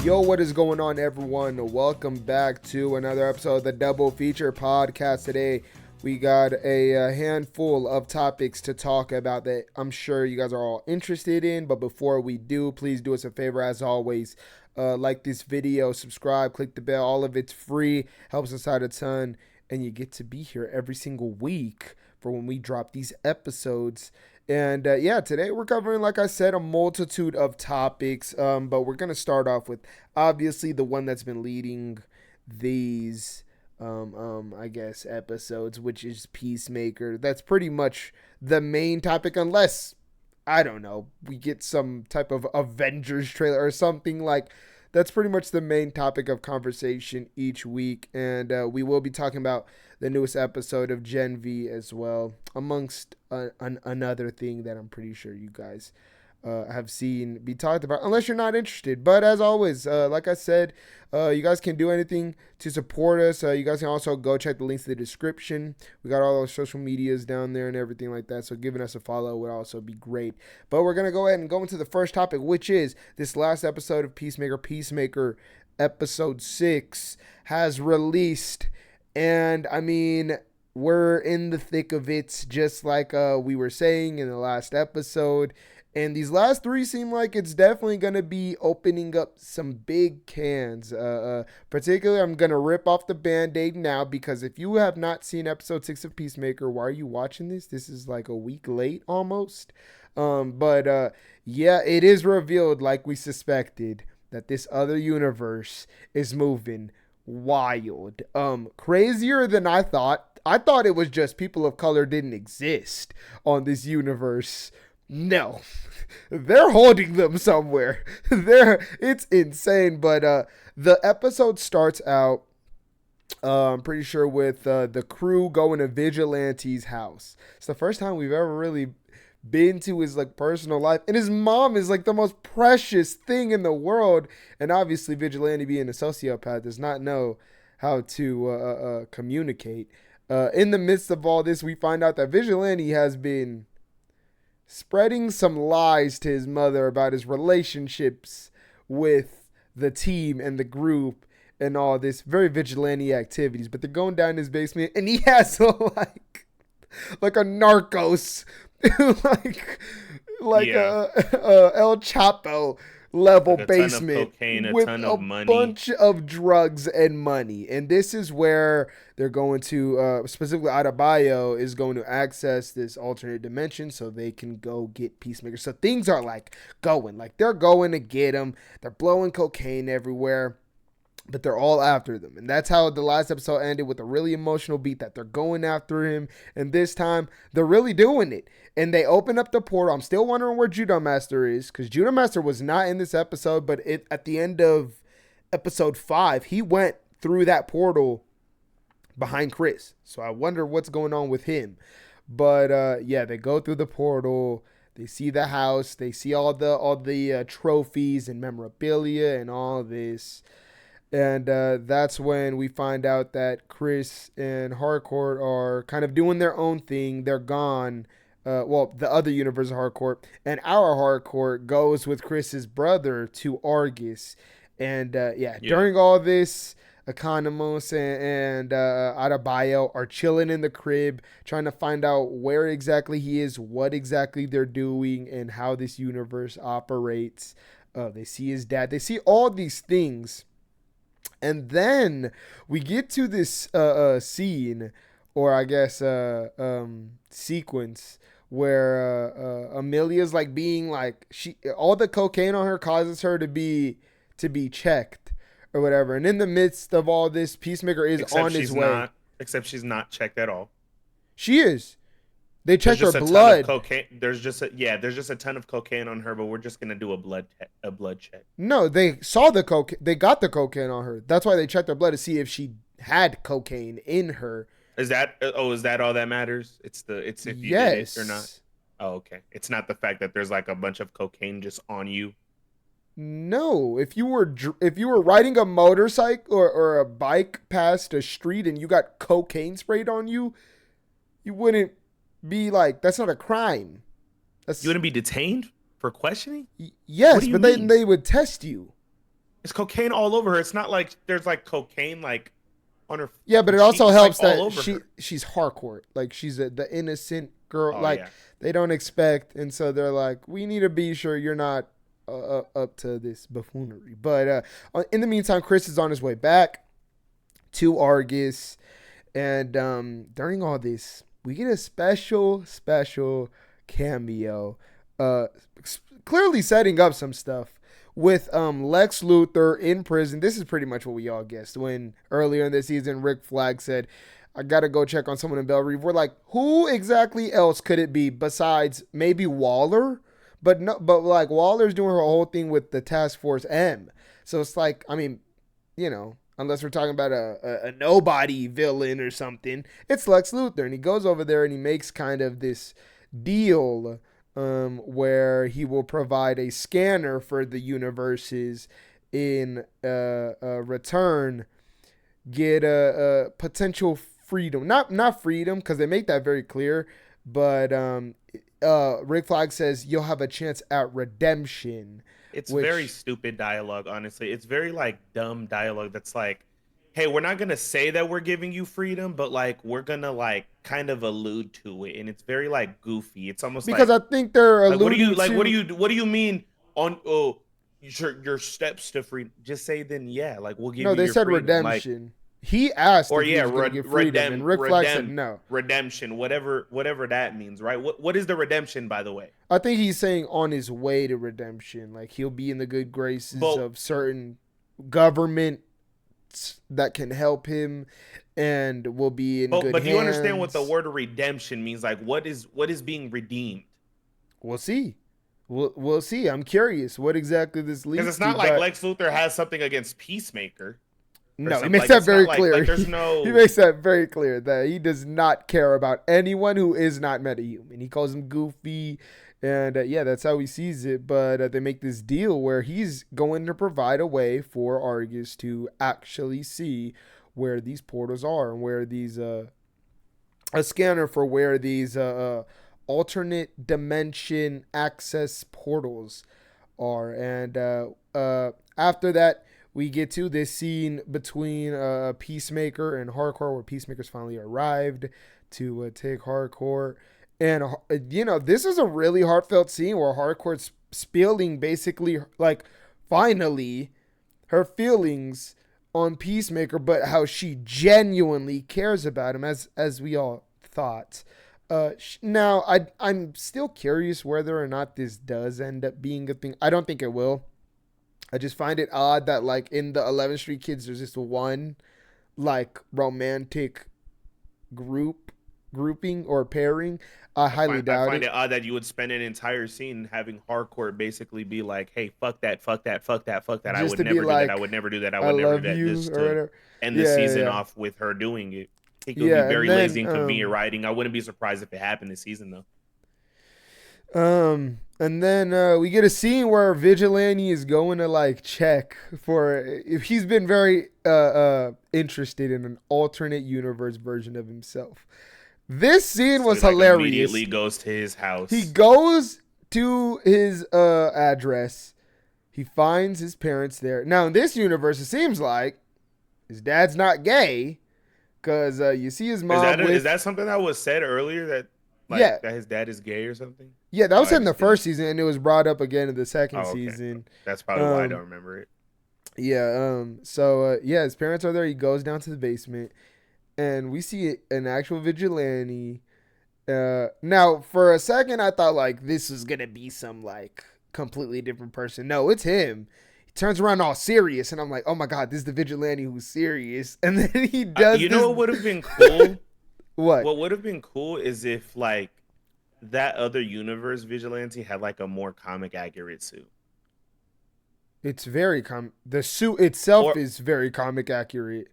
Yo, what is going on, everyone? Welcome back to another episode of the Double Feature Podcast. Today, we got a handful of topics to talk about that I'm sure you guys are all interested in. But before we do, please do us a favor, as always. Like this video, subscribe, click the bell. All of it's free, helps us out a ton. And you get to be here every single week for when we drop these episodes. And today we're covering, like I said, a multitude of topics. But we're going to start off with, obviously, the one that's been leading these, episodes, which is Peacemaker. That's pretty much the main topic, unless, I don't know, we get some type of Avengers trailer or something like. That's pretty much the main topic of conversation each week. And we will be talking about the newest episode of Gen V as well, amongst another thing that I'm pretty sure you guys have seen be talked about, unless you're not interested. But as always, like I said, you guys can do anything to support us. You guys can also go check the links in the description. We got all those social medias down there and everything like that, so giving us a follow would also be great. But we're going to go ahead and go into the first topic, which is this last episode of Peacemaker episode 6 has released. And I mean, we're in the thick of it, just like we were saying in the last episode. And these last 3 seem like it's definitely going to be opening up some big cans. Particularly, I'm going to rip off the Band-Aid now, because if you have not seen episode 6 of Peacemaker, why are you watching this? This is like a week late almost. It is revealed, like we suspected, that this other universe is moving wild. Crazier than I thought. I thought it was just people of color didn't exist on this universe. No, they're holding them somewhere. It's insane. But the episode starts out, I'm pretty sure, with the crew going to Vigilante's house. It's the first time we've ever really been to his like personal life, and his mom is like the most precious thing in the world. And obviously, Vigilante, being a sociopath, does not know how to communicate. In the midst of all this, we find out that Vigilante has been spreading some lies to his mother about his relationships with the team and the group and all this very vigilante activities. But they're going down in his basement, and he has like a Narcos El Chapo level like basement, ton of cocaine, with ton of money, bunch of drugs and money. And this is where they're going to, specifically Adebayo is going to access this alternate dimension so they can go get Peacemaker. So things are like going, like they're going to get him. They're blowing cocaine everywhere, but they're all after them. And that's how the last episode ended, with a really emotional beat that they're going after him. And this time they're really doing it. And they open up the portal. I'm still wondering where Judo Master is, because Judo Master was not in this episode, but at the end of episode 5, he went through that portal behind Chris. So I wonder what's going on with him. But they go through the portal. They see the house. They see all the trophies and memorabilia and all this. And that's when we find out that Chris and Harcourt are kind of doing their own thing. They're gone. The other universe of Harcourt. And our Harcourt goes with Chris's brother to Argus. And during all this, Economos and Adebayo are chilling in the crib, trying to find out where exactly he is, what exactly they're doing, and how this universe operates. They see his dad. They see all these things. And then we get to this scene, or I guess sequence, where Amelia's like being like, all the cocaine on her causes her to be checked or whatever. And in the midst of all this, Peacemaker is on his way. Except she's not checked at all. She is. They checked her blood. There's just a ton of cocaine on her, but we're just gonna do a blood check. No, they saw the cocaine. They got the cocaine on her. That's why they checked her blood, to see if she had cocaine in her. Is that all that matters? It's if you did it or not. Oh, okay. It's not the fact that there's like a bunch of cocaine just on you. No, if you were riding a motorcycle or a bike past a street and you got cocaine sprayed on you, you wouldn't be like, that's not a crime. You wouldn't be detained for questioning? Yes, but they would test you. It's cocaine all over her. It's not like there's like cocaine like on her Yeah, but it cheek. also It's like helps all that over her. she's hardcore. Like she's the innocent girl. Oh Like yeah. they don't expect, and so they're like, we need to be sure you're not up to this buffoonery. But in the meantime, Chris is on his way back to Argus, and during all this, we get a special cameo, uh, clearly setting up some stuff with Lex Luthor in prison. This is pretty much what we all guessed when earlier in the season Rick Flag said, I gotta go check on someone in Belle Reve. We're like, who exactly else could it be besides maybe Waller? But no, but like Waller's doing her whole thing with the Task Force M. So it's like, I mean, unless we're talking about a nobody villain or something, it's Lex Luthor, and he goes over there and he makes kind of this deal where he will provide a scanner for the universes in return, get a potential freedom, not freedom, because they make that very clear, but Rick Flag says you'll have a chance at redemption. It's very stupid dialogue, honestly. It's very like dumb dialogue that's like, hey, we're not gonna say that we're giving you freedom, but like we're gonna like kind of allude to it, and it's very like goofy. It's almost because like, I think they're like alluding what do you mean on your steps to freedom? Just say then like we'll give no, you they your said freedom. redemption. Like, he asked or if he was going to get freedom, and Rick Flag said no. Redemption, whatever that means, right? What is the redemption, by the way? I think he's saying on his way to redemption, like he'll be in the good graces of certain government that can help him, and will be in good hands. But do you understand what the word redemption means? Like, what is being redeemed? We'll see. We'll see. I'm curious what exactly this leads to. Because it's not like Lex Luthor has something against Peacemaker. No, he makes that very clear. Like there's no... He makes that very clear that he does not care about anyone who is not metahuman. He calls him goofy, and yeah, that's how he sees it. But they make this deal where he's going to provide a way for Argus to actually see where these portals are and where these a scanner for where these alternate dimension access portals are. And after that, we get to this scene between Peacemaker and Hardcore, where Peacemaker's finally arrived to take Hardcore. And, this is a really heartfelt scene where Hardcore's spilling basically, like, finally, her feelings on Peacemaker, but how she genuinely cares about him, as we all thought. Now, I'm still curious whether or not this does end up being a thing. I don't think it will. I just find it odd that, like, in the 11th Street Kids, there's just one, like, romantic grouping or pairing. I highly doubt it. I find it odd that you would spend an entire scene having Hardcore basically be like, hey, fuck that. I would never do that. I would never do that. I would never do that. Just to end the season off with her doing it. I think it would be very lazy and convenient writing. I wouldn't be surprised if it happened this season, though. And then we get a scene where Vigilante is going to like check for if he's been very interested in an alternate universe version of himself. This scene was hilarious. Immediately goes to his house. He goes to his address. He finds his parents there. Now in this universe, it seems like his dad's not gay, because you see his mom. Is that something that was said earlier that? Like, yeah, that his dad is gay or something? Yeah, that was in the first season, and it was brought up again in the second season. That's probably why I don't remember it. Yeah, so his parents are there. He goes down to the basement, and we see an actual vigilante. Now, for a second, I thought, like, this was going to be some, like, completely different person. No, it's him. He turns around all serious, and I'm like, oh, my God, this is the vigilante who's serious. And then he does what would have been cool? What would have been cool is if, like, that other universe vigilante had, like, a more comic accurate suit. It's very the suit itself is very comic accurate.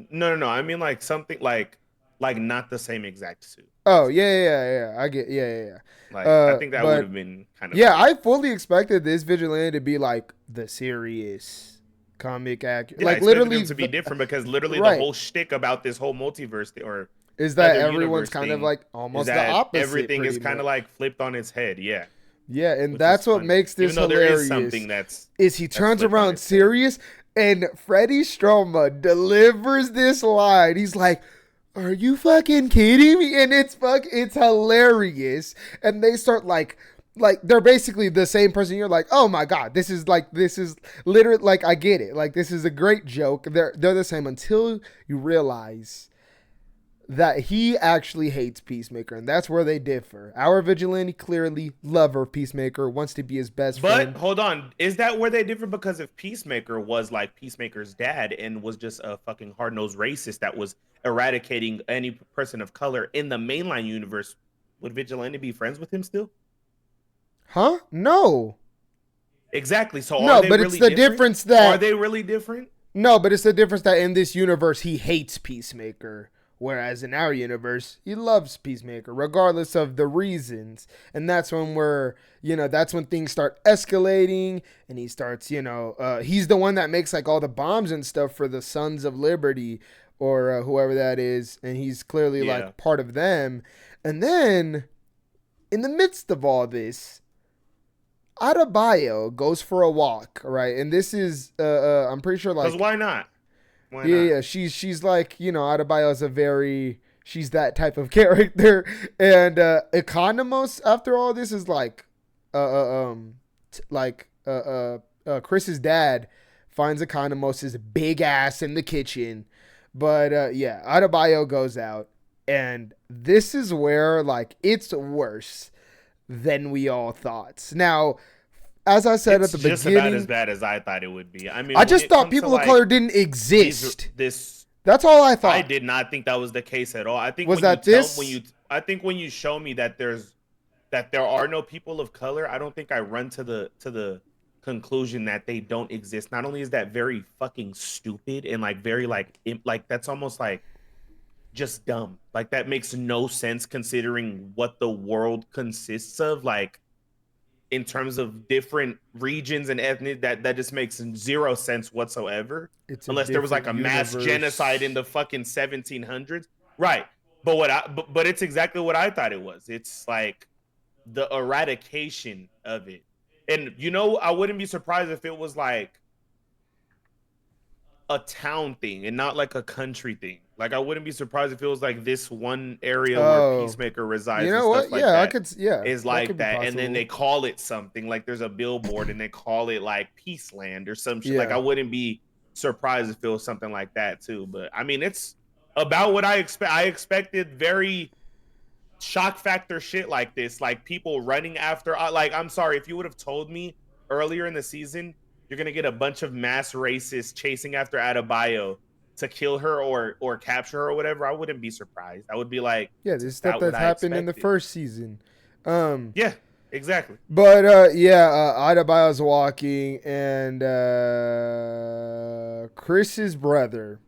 No. I mean, like, something like not the same exact suit. Oh, yeah. I get, yeah. Like, I think that would have been kind of... Yeah, I fully expected this vigilante to be, like, the serious comic accurate. Yeah, like, literally... to be different, because literally the whole shtick about this whole multiverse, or... is that everyone's kind of, like, almost the opposite. Everything is kind of, like, flipped on its head, yeah. Yeah, and which is that's what funny. makes this Even though hilarious. there is something is he turns around serious, and Freddie Stroma delivers this line. He's like, "Are you fucking kidding me?" And it's hilarious. And they start like they're basically the same person. You're like, "Oh my god, this is literally like I get it. Like this is a great joke." They're the same until you realize that he actually hates Peacemaker, and that's where they differ. Our vigilante clearly lover Peacemaker wants to be his best friend. But hold on, is that where they differ? Because if Peacemaker was like Peacemaker's dad and was just a fucking hard-nosed racist that was eradicating any person of color in the mainline universe, would Vigilante be friends with him still? Huh? No. Exactly. So no, but it's the difference that are they really different? No, but it's the difference that in this universe he hates Peacemaker. Whereas in our universe, he loves Peacemaker, regardless of the reasons. And that's when that's when things start escalating. And he starts, he's the one that makes like all the bombs and stuff for the Sons of Liberty or whoever that is. And he's clearly like part of them. And then in the midst of all this, Adebayo goes for a walk, right? And this is, I'm pretty sure like... Because why not? Yeah, she's like, Adebayo's she's that type of character, and Economos after all this is like, Chris's dad finds Economos' big ass in the kitchen, but Adebayo goes out, and this is where like it's worse than we all thought. Now, as I said at the beginning, it's just about as bad as I thought it would be. I mean, I just thought people of color didn't exist. That's all I thought. I did not think that was the case at all. I think I think when you show me that there are no people of color, I don't think I run to the conclusion that they don't exist. Not only is that very fucking stupid and like very like that's almost like just dumb. Like that makes no sense considering what the world consists of. Like, in terms of different regions and ethnic, that just makes zero sense whatsoever. Unless there was like a mass genocide in the fucking 1700s, right? But it's exactly what I thought it was. It's like the eradication of it, and I wouldn't be surprised if it was like a town thing and not like a country thing. Like I wouldn't be surprised if it was like this one area where Peacemaker resides. You know what? Like yeah, that I could. Yeah, is like that, and then they call it something like there's a billboard and they call it like Peaceland or some shit. Like I wouldn't be surprised if it was something like that too. But I mean, it's about what I expect. I expected very shock factor shit like this, like people running after. Like I'm sorry if you would have told me earlier in the season you're gonna get a bunch of mass racists chasing after Adebayo to kill her or capture her or whatever, I wouldn't be surprised. I would be like, this stuff that happened in the first season. Yeah, exactly. But Adebayo's walking, and Chris's brother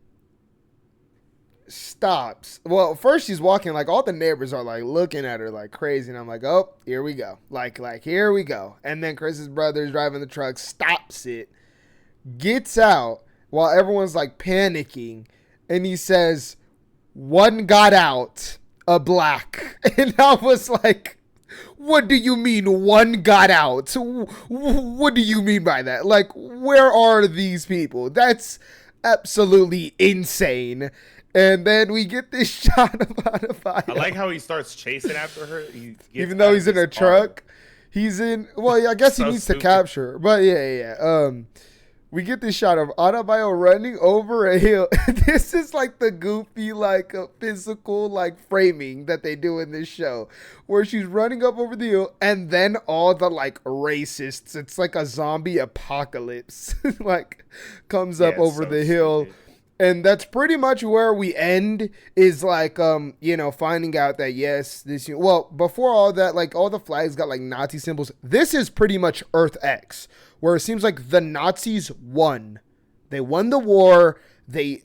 stops. Well, first she's walking, like all the neighbors are like looking at her like crazy, and I'm like, oh, here we go. Like here we go. And then Chris's brother's driving the truck, stops it, gets out while everyone's like panicking, and he says, "One got out, a black." And I was like, what do you mean one got out? What do you mean by that? Like, where are these people? That's absolutely insane. And then we get this shot of Adebayo. I like how he starts chasing after her. Even though he's in a truck, he's in. Well, I guess he needs to capture her. But yeah. We get this shot of Adebayo running over a hill. This is like the goofy, like physical, like framing that they do in this show, where she's running up over the hill, and then all the like racists. It's like a zombie apocalypse, like comes up over the hill. And that's pretty much where we end, is like, finding out that, yes, before all that, like, all the flags got, like, Nazi symbols. This is pretty much Earth X, where it seems like the Nazis won. They won the war. They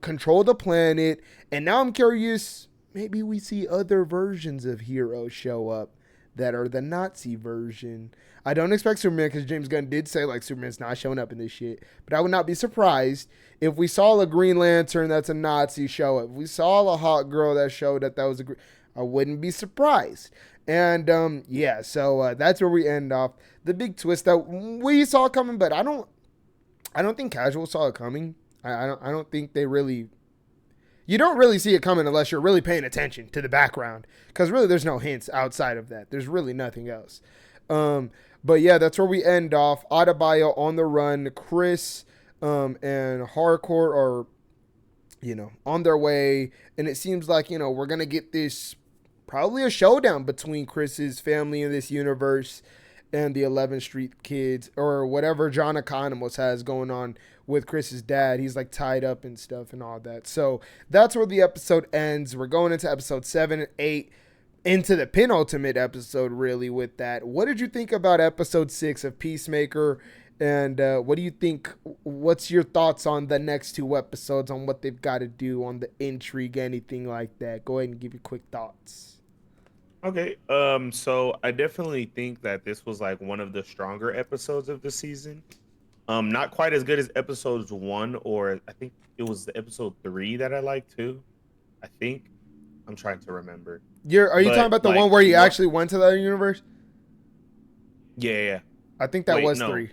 control the planet. And now I'm curious, maybe we see other versions of heroes show up that are the Nazi version. I don't expect Superman, because James Gunn did say, like, Superman's not showing up in this shit. But I would not be surprised if we saw a Green Lantern that's a Nazi show up. If we saw a hot girl that showed that was I wouldn't be surprised. And yeah, so that's where we end off. The big twist that we saw coming, but I don't think casual saw it coming. I don't think they really. You don't really see it coming unless you're really paying attention to the background, because really there's no hints outside of that. There's really nothing else. But yeah, that's where we end off. Adebayo on the run. Chris and Hardcore are, on their way, and it seems like we're gonna get this probably a showdown between Chris's family in this universe and the 11th Street kids, or whatever John Economos has going on with Chris's dad. He's like tied up and stuff and all that. So that's where the episode ends. We're going into episode 7 and 8, into the penultimate episode, really, with that. What did you think about episode 6 of Peacemaker? And what do you think? What's your thoughts on the next 2 episodes, on what they've got to do, on the intrigue, anything like that? Go ahead and give your quick thoughts. Okay. So I definitely think that this was like one of the stronger episodes of the season. Not quite as good as episodes 1, or I think it was the episode 3 that I liked too. I think. I'm trying to remember. Are you talking about the one where he actually went to the other universe? Yeah. I think that was 3.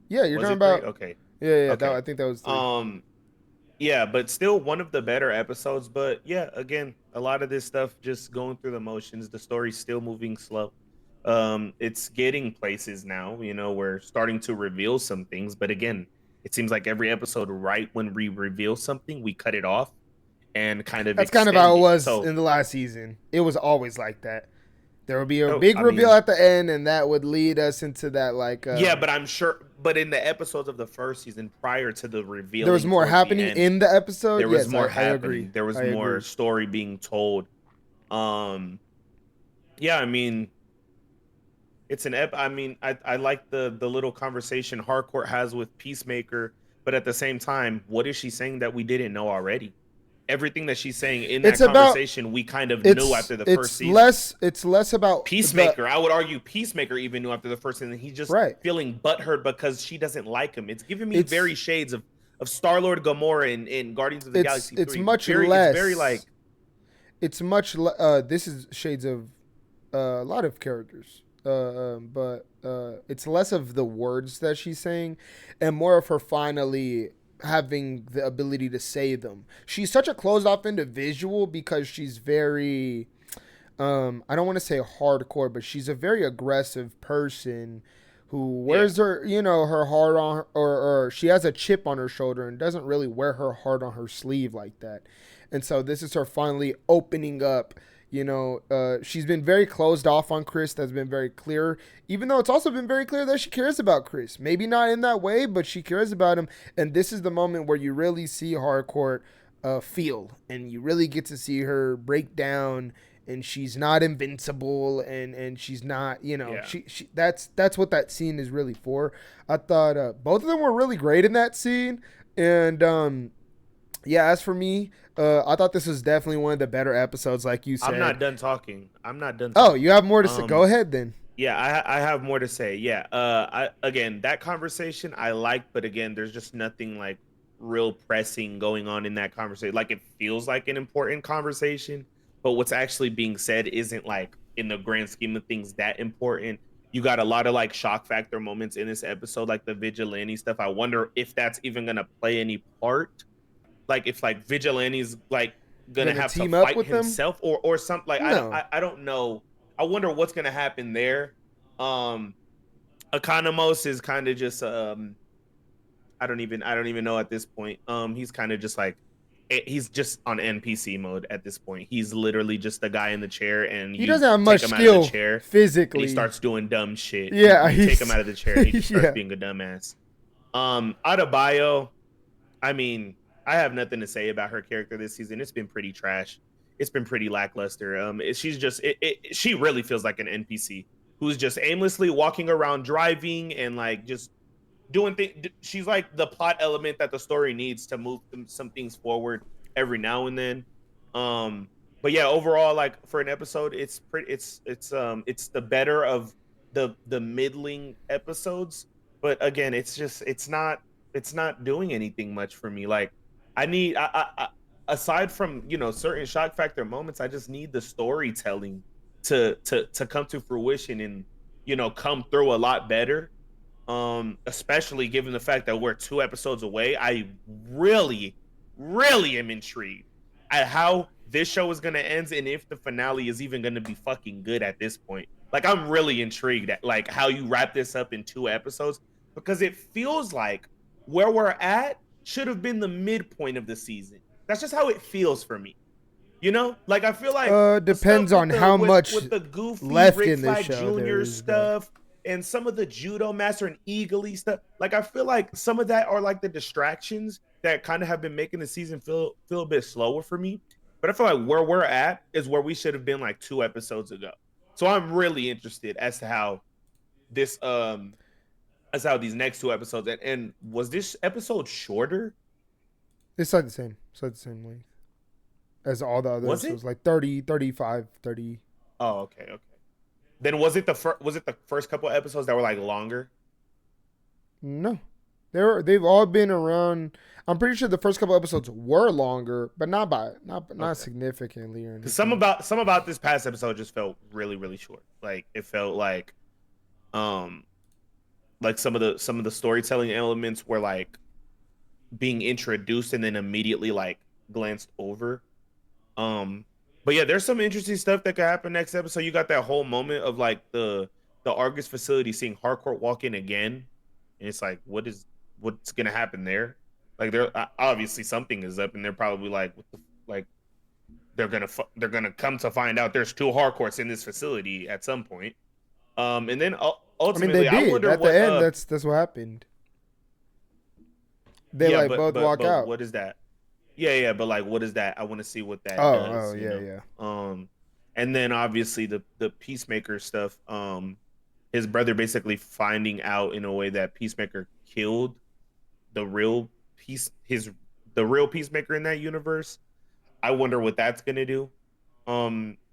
Yeah, you're talking about. 3? Okay. Yeah. Okay. I think that was 3. Yeah, but still one of the better episodes. But yeah, again, a lot of this stuff just going through the motions. The story's still moving slow. It's getting places now. We're starting to reveal some things, but again, it seems like every episode, right when we reveal something, we cut it off and kind of. That's kind of how it was in the last season. It was always like that. There would be a big reveal at the end, and that would lead us into that yeah, but I'm sure. But in the episodes of the first season, prior to the reveal, there was more happening in the episode. There was more happening. There was more story being told. Yeah, I mean, it's an I mean, I like the little conversation Harcourt has with Peacemaker, but at the same time, what is she saying that we didn't know already? Everything that she's saying in that conversation, we kind of knew after the first season. It's less about Peacemaker. I would argue Peacemaker even knew after the first season. He's just feeling butthurt because she doesn't like him. It's giving me very shades of Star-Lord, Gamora in Guardians of the Galaxy 3. It's much less. It's very like. It's much. This is shades of a lot of characters. But it's less of the words that she's saying and more of her finally having the ability to say them. She's such a closed off individual because she's very I don't want to say hardcore, but she's a very aggressive person who wears her, her heart on, or she has a chip on her shoulder and doesn't really wear her heart on her sleeve like that. And so this is her finally opening up. She's been very closed off on Chris. That's been very clear, even though it's also been very clear that she cares about Chris. Maybe not in that way, but she cares about him. And this is the moment where you really see Harcourt feel, and you really get to see her break down. And she's not invincible, and she's not, she that's what that scene is really for. I thought both of them were really great in that scene, and yeah, as for me, I thought this was definitely one of the better episodes, like you said. I'm not done talking. Oh, you have more to say? Go ahead then. Yeah, I have more to say. Yeah, again, that conversation I liked, but again, there's just nothing like real pressing going on in that conversation. Like, it feels like an important conversation, but what's actually being said isn't like, in the grand scheme of things, that important. You got a lot of like shock factor moments in this episode, like the vigilante stuff. I wonder if that's even gonna play any part. Like, if like Vigilante's like gonna have to fight himself or something. Like, no. I don't know. I wonder what's gonna happen there. Economos is kind of just I don't even know at this point. He's kind of just like, he's just on NPC mode at this point. He's literally just the guy in the chair, and he doesn't have much skill physically. He starts doing dumb shit. Yeah, you take him out of the chair, and he just starts being a dumbass. Adebayo, I mean, I have nothing to say about her character this season. It's been pretty trash. It's been pretty lackluster. She really feels like an NPC who's just aimlessly walking around, driving, and like just doing things. She's like the plot element that the story needs to move some things forward every now and then. But yeah, overall, like, for an episode, it's pretty. It's the better of the middling episodes. But again, it's not doing anything much for me. Like, I aside from certain shock factor moments, I just need the storytelling to come to fruition and come through a lot better. Especially given the fact that we're 2 episodes away, I really, really am intrigued at how this show is going to end and if the finale is even going to be fucking good at this point. Like, I'm really intrigued at like how you wrap this up in 2 episodes, because it feels like where we're at should have been the midpoint of the season. That's just how it feels for me. Like I feel like the depends stuff on how much with the goofy left Rick in this Flag show there Jr. is, though. stuff and some of the Judo Master and Eagly stuff. Like I feel like some of that are like the distractions that kind of have been making the season feel a bit slower for me. But I feel like where we're at is where we should have been like 2 episodes ago. So I'm really interested as to how this as how these next 2 episodes and was this episode shorter? It's like the same. It's like the same length as all the others. Was it was like 30, 35, 30. Oh, okay. Then was it the first couple of episodes that were like longer? No. They've all been around. I'm pretty sure the first couple episodes were longer, but not significantly or anything. Some about this past episode just felt really, really short. Like it felt like some of the storytelling elements were like being introduced and then immediately like glanced over. But yeah, there's some interesting stuff that could happen next episode. You got that whole moment of like the Argus facility seeing Harcourt walk in again, and it's like, what's gonna happen there? Like, there obviously something is up, and they're probably like, they're gonna come to find out there's 2 Harcourts in this facility at some point. And then ultimately, I mean, they did. I wonder at the end. That's what happened. They both walk out. What is that? Yeah, but like, what is that? I want to see what that does. Oh, yeah. And then obviously the Peacemaker stuff. His brother basically finding out in a way that Peacemaker killed the real Peacemaker in that universe. I wonder what that's gonna do.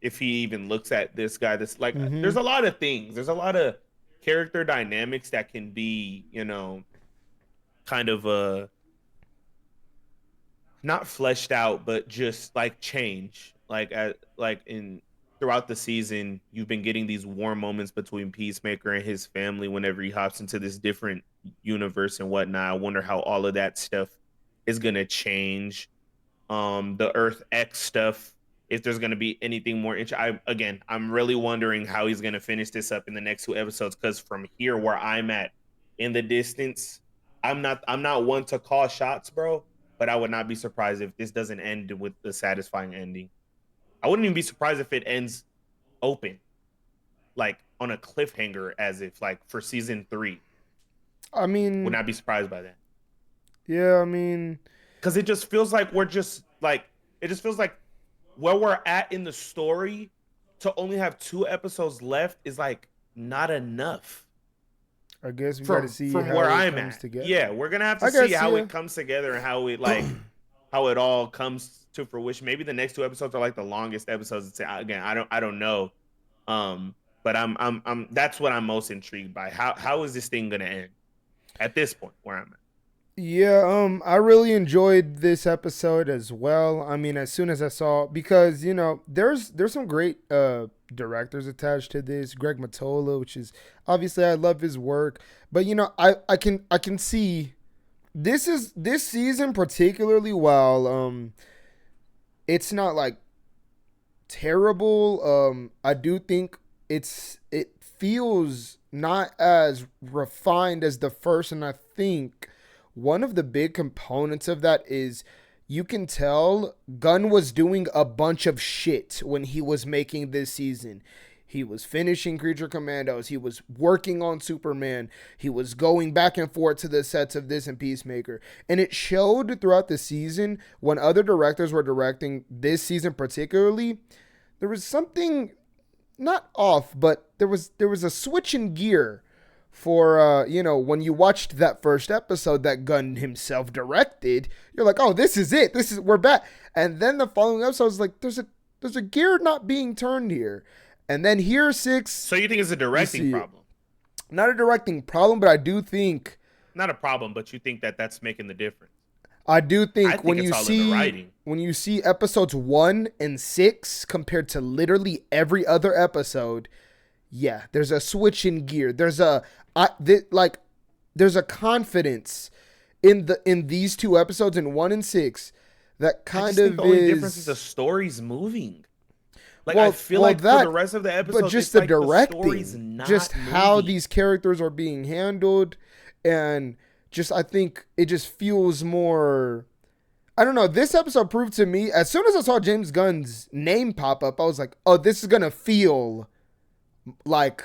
If he even looks at this guy, that's like, there's a lot of things. There's a lot of character dynamics that can be, kind of not fleshed out, but just like change. Throughout the season, you've been getting these warm moments between Peacemaker and his family whenever he hops into this different universe and whatnot. I wonder how all of that stuff is gonna change. The Earth X stuff, if there's gonna be anything more I'm really wondering how he's gonna finish this up in the next 2 episodes, because from here where I'm at in the distance, I'm not one to call shots, bro. But I would not be surprised if this doesn't end with the satisfying ending. I wouldn't even be surprised if it ends open, like on a cliffhanger, as if like for season 3. I mean, would not be surprised by that. Yeah, I mean, because it just feels like where we're at in the story to only have 2 episodes left is like not enough. I guess we got to see from how where it I'm comes at. together. Yeah, we're gonna have to see how it comes together and how it how it all comes to fruition. Maybe the next 2 episodes are like the longest episodes. Again, I don't know. But I'm that's what I'm most intrigued by. How is this thing gonna end at this point where I'm at? Yeah, I really enjoyed this episode as well. I mean, as soon as I saw, because there's some great directors attached to this. Greg Mottola, which is obviously I love his work, but I can see this season particularly, while it's not like terrible. I do think it feels not as refined as the first, and I think one of the big components of that is you can tell Gunn was doing a bunch of shit when he was making this season. He was finishing Creature Commandos. He was working on Superman. He was going back and forth to the sets of this and Peacemaker. And it showed throughout the season when other directors were directing this season particularly. There was something not off, but there was a switch in gear for, when you watched that first episode that Gunn himself directed, you're like, oh, this is it. We're back. And then the following episode was like, there's a gear not being turned here. And then here, 6. So you think it's a directing problem? Not a directing problem, but I do think. Not a problem, but you think that that's making the difference? I do I think think it's all in the writing. when you see episodes 1 and 6 compared to literally every other episode, yeah, there's a switch in gear. There's a there's a confidence in these two episodes in 1 and 6 that kind of the only difference is the story's moving. Like, I feel like that, for the rest of the episode, but just the like directing, just moving. how these characters are being handled, and just I think it just feels more. I don't know. This episode proved to me, as soon as I saw James Gunn's name pop up, I was like, oh, this is gonna feel like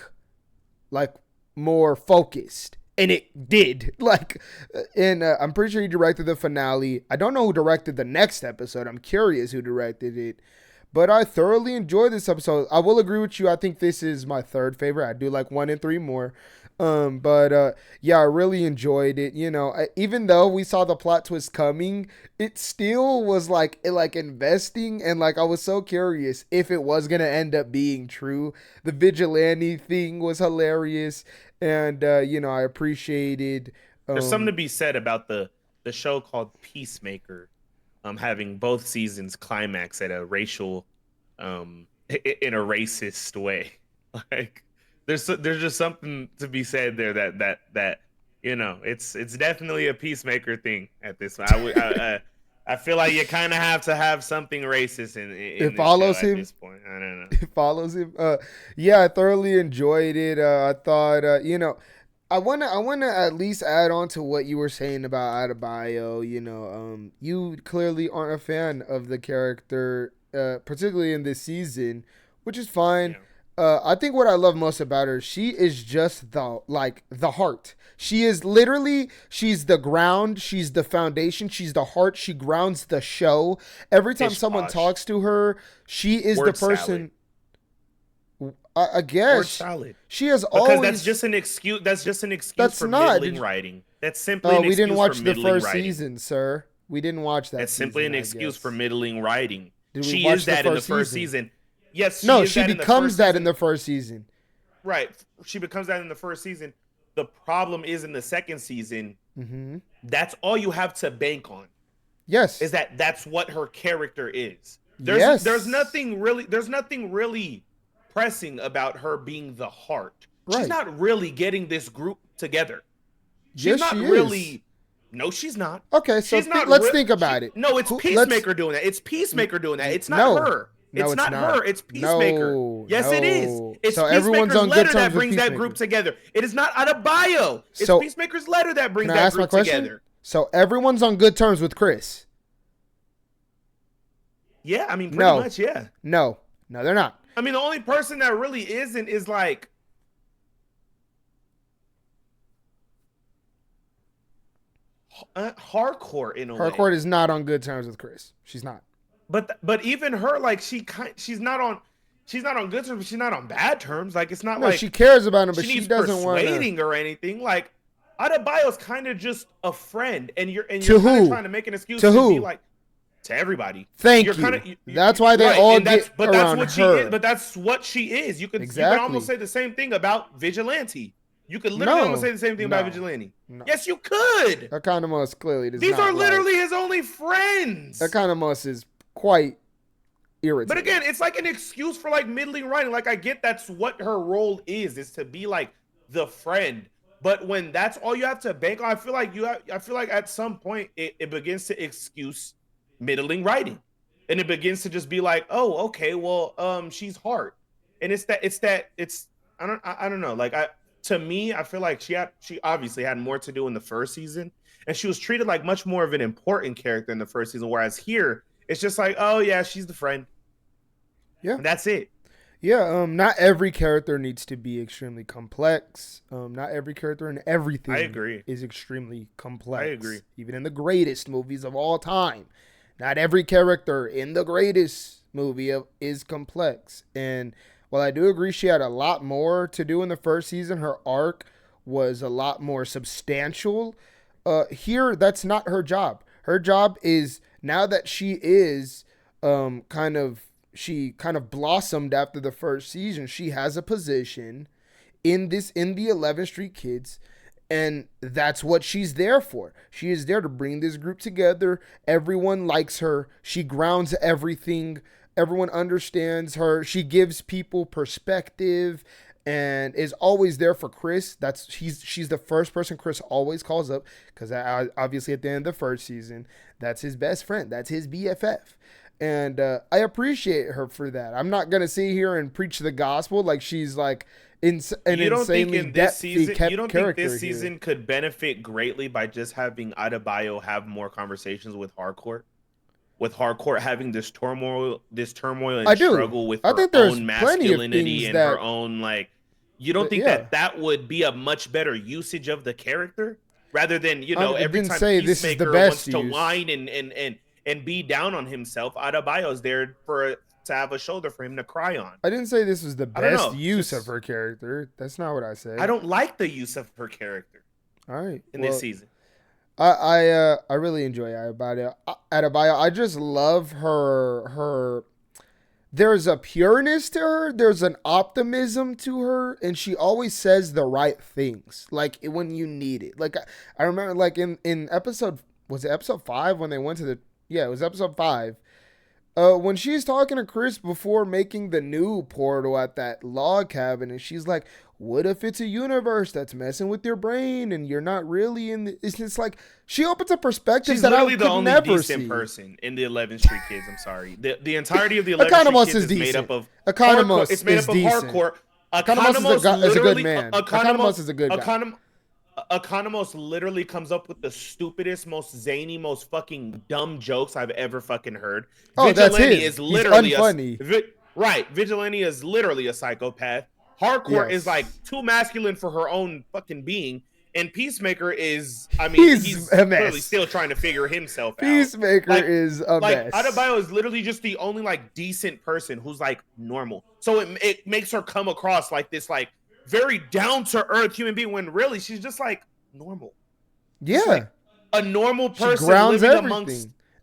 more focused. And it did. And I'm pretty sure he directed the finale. I don't know who directed the next episode. I'm curious who directed it. But I thoroughly enjoyed this episode. I will agree with you. I think this is my third favorite. I do like 1 and 3 more. Yeah, I really enjoyed it. You know, even though we saw the plot twist coming, it still was like investing, and like I was so curious if it was gonna end up being true. The vigilante thing was hilarious, and you know, I appreciated. There's something to be said about the show called Peacemaker, having both seasons climax at a racial, in a racist way, like. There's just something to be said there that you know, it's definitely a Peacemaker thing at this point. I feel like you kind of have to have something racist in it follows him at this point. I don't know. It follows him. Yeah, I thoroughly enjoyed it. I thought you know, I wanna at least add on to what you were saying about 𝙁𝙁𝙁𝙀. You know, you clearly aren't a fan of the character, particularly in this season, which is fine. Yeah. I think what I love most about her, she is just the heart. She is literally, she's the ground, she's the foundation, she's the heart. She grounds the show. Every time someone talks to her, she is the person. I guess salad. She has because always. That's just an excuse. That's just an excuse for middling writing. That's simply. An we didn't watch the first writing. Season, sir. We didn't watch that. That's simply an excuse for middling writing. She is that in the first season. Yes, she becomes that in the first season. Right. She becomes that in the first season. The problem is in the second season, that's all you have to bank on. Yes. Is that's what her character is. There's nothing really pressing about her being the heart. Right. She's not really getting this group together. She's not really. No, she's not. Okay, so let's think about it. No, it's Peacemaker doing that. It's Peacemaker doing that. It's not her. No, it's not her. It's Peacemaker. Yes, it is. It's Peacemaker's letter that brings that group together. It is not 𝙁𝙁𝙁𝙁. It's Peacemaker's letter that brings that group together. So everyone's on good terms with Chris. Yeah, I mean, pretty much, yeah. No, they're not. I mean, the only person that really isn't is like Hardcore in a way. Hardcore is not on good terms with Chris. She's not. But even her, like she's not on good terms, but she's not on bad terms. Like it's not like she cares about him, but she needs doesn't want persuading or anything. Like 𝙁𝙁𝙁𝙁's kind of just a friend, and you're kind of trying to make an excuse to be like to everybody. Thank you. That's why they all get around her. But that's what she is. You could almost say the same thing about Vigilante. You could literally almost say the same thing about Vigilante. No. Yes, you could. Economos clearly does These are literally his only friends. Economos is quite irritating. But again, it's like an excuse for like middling writing. Like I get that's what her role is to be like the friend. But when that's all you have to bank on, I feel like at some point it begins to excuse middling writing. And it begins to just be like, oh, okay, well, she's hard. And it's I don't know. Like to me, I feel like she obviously had more to do in the first season, and she was treated like much more of an important character in the first season. Whereas here, it's just like, oh yeah, she's the friend. Yeah, and that's it. Yeah, not every character needs to be extremely complex. Not every character in everything is extremely complex. I agree. Even in the greatest movies of all time, not every character in the greatest movie is complex. And while I do agree she had a lot more to do in the first season, her arc was a lot more substantial. Here, that's not her job. Her job is, now that she is kind of blossomed after the first season, she has a position in the 11th Street Kids, And that's what she's there for. She is there to bring this group together. Everyone likes her. She grounds everything. Everyone understands her. She gives people perspective and is always there for Chris. She's the first person Chris always calls up, because obviously at the end of the first season, that's his best friend. That's his BFF. And I appreciate her for that. I'm not going to sit here and preach the gospel like she's like an insanely depthy character. You don't think this season could benefit greatly by just having 𝙁𝙁𝙁𝙁 have more conversations with 𝙎𝙗𝙁? With 𝙎𝙗𝙁 having this turmoil and struggle with her own masculinity and her own, like, you don't think that would be a much better usage of the character, rather than, you know, every time Peacemaker wants to whine and be down on himself, 𝙁𝙁𝙁𝙁 is there to have a shoulder for him to cry on. I didn't say this was the best use of her character. That's not what I said. I don't like the use of her character. All right, in this season. I really enjoy 𝙁𝙁𝙁𝙁. I just love her. There's a pureness to her. There's an optimism to her, and she always says the right things, like when you need it. Like I remember, like in episode, was it episode 5 when they went to it was episode 5. When she's talking to Chris before making the new portal at that log cabin, and she's like, what if it's a universe that's messing with your brain and you're not really in the... It's just like, she opens a perspective that I could never see. She's literally the only decent person in the 11th Street Kids. I'm sorry. The entirety of the 11th Street Kids is made up of... Economos it's made up of hardcore. Economos is a good man. Economos is a good guy. Economos literally comes up with the stupidest, most zany, most fucking dumb jokes I've ever fucking heard. Oh, Vigilante is literally unfunny. Right. Vigilante is literally a psychopath. Hardcore is like too masculine for her own fucking being. And Peacemaker is, I mean, he's clearly still trying to figure himself out. Peacemaker is a mess. 𝙁𝙁𝙁𝙁 is literally just the only like decent person who's like normal. So it makes her come across like this like very down to earth human being, when really she's just like normal. Yeah, like a normal person. She grounds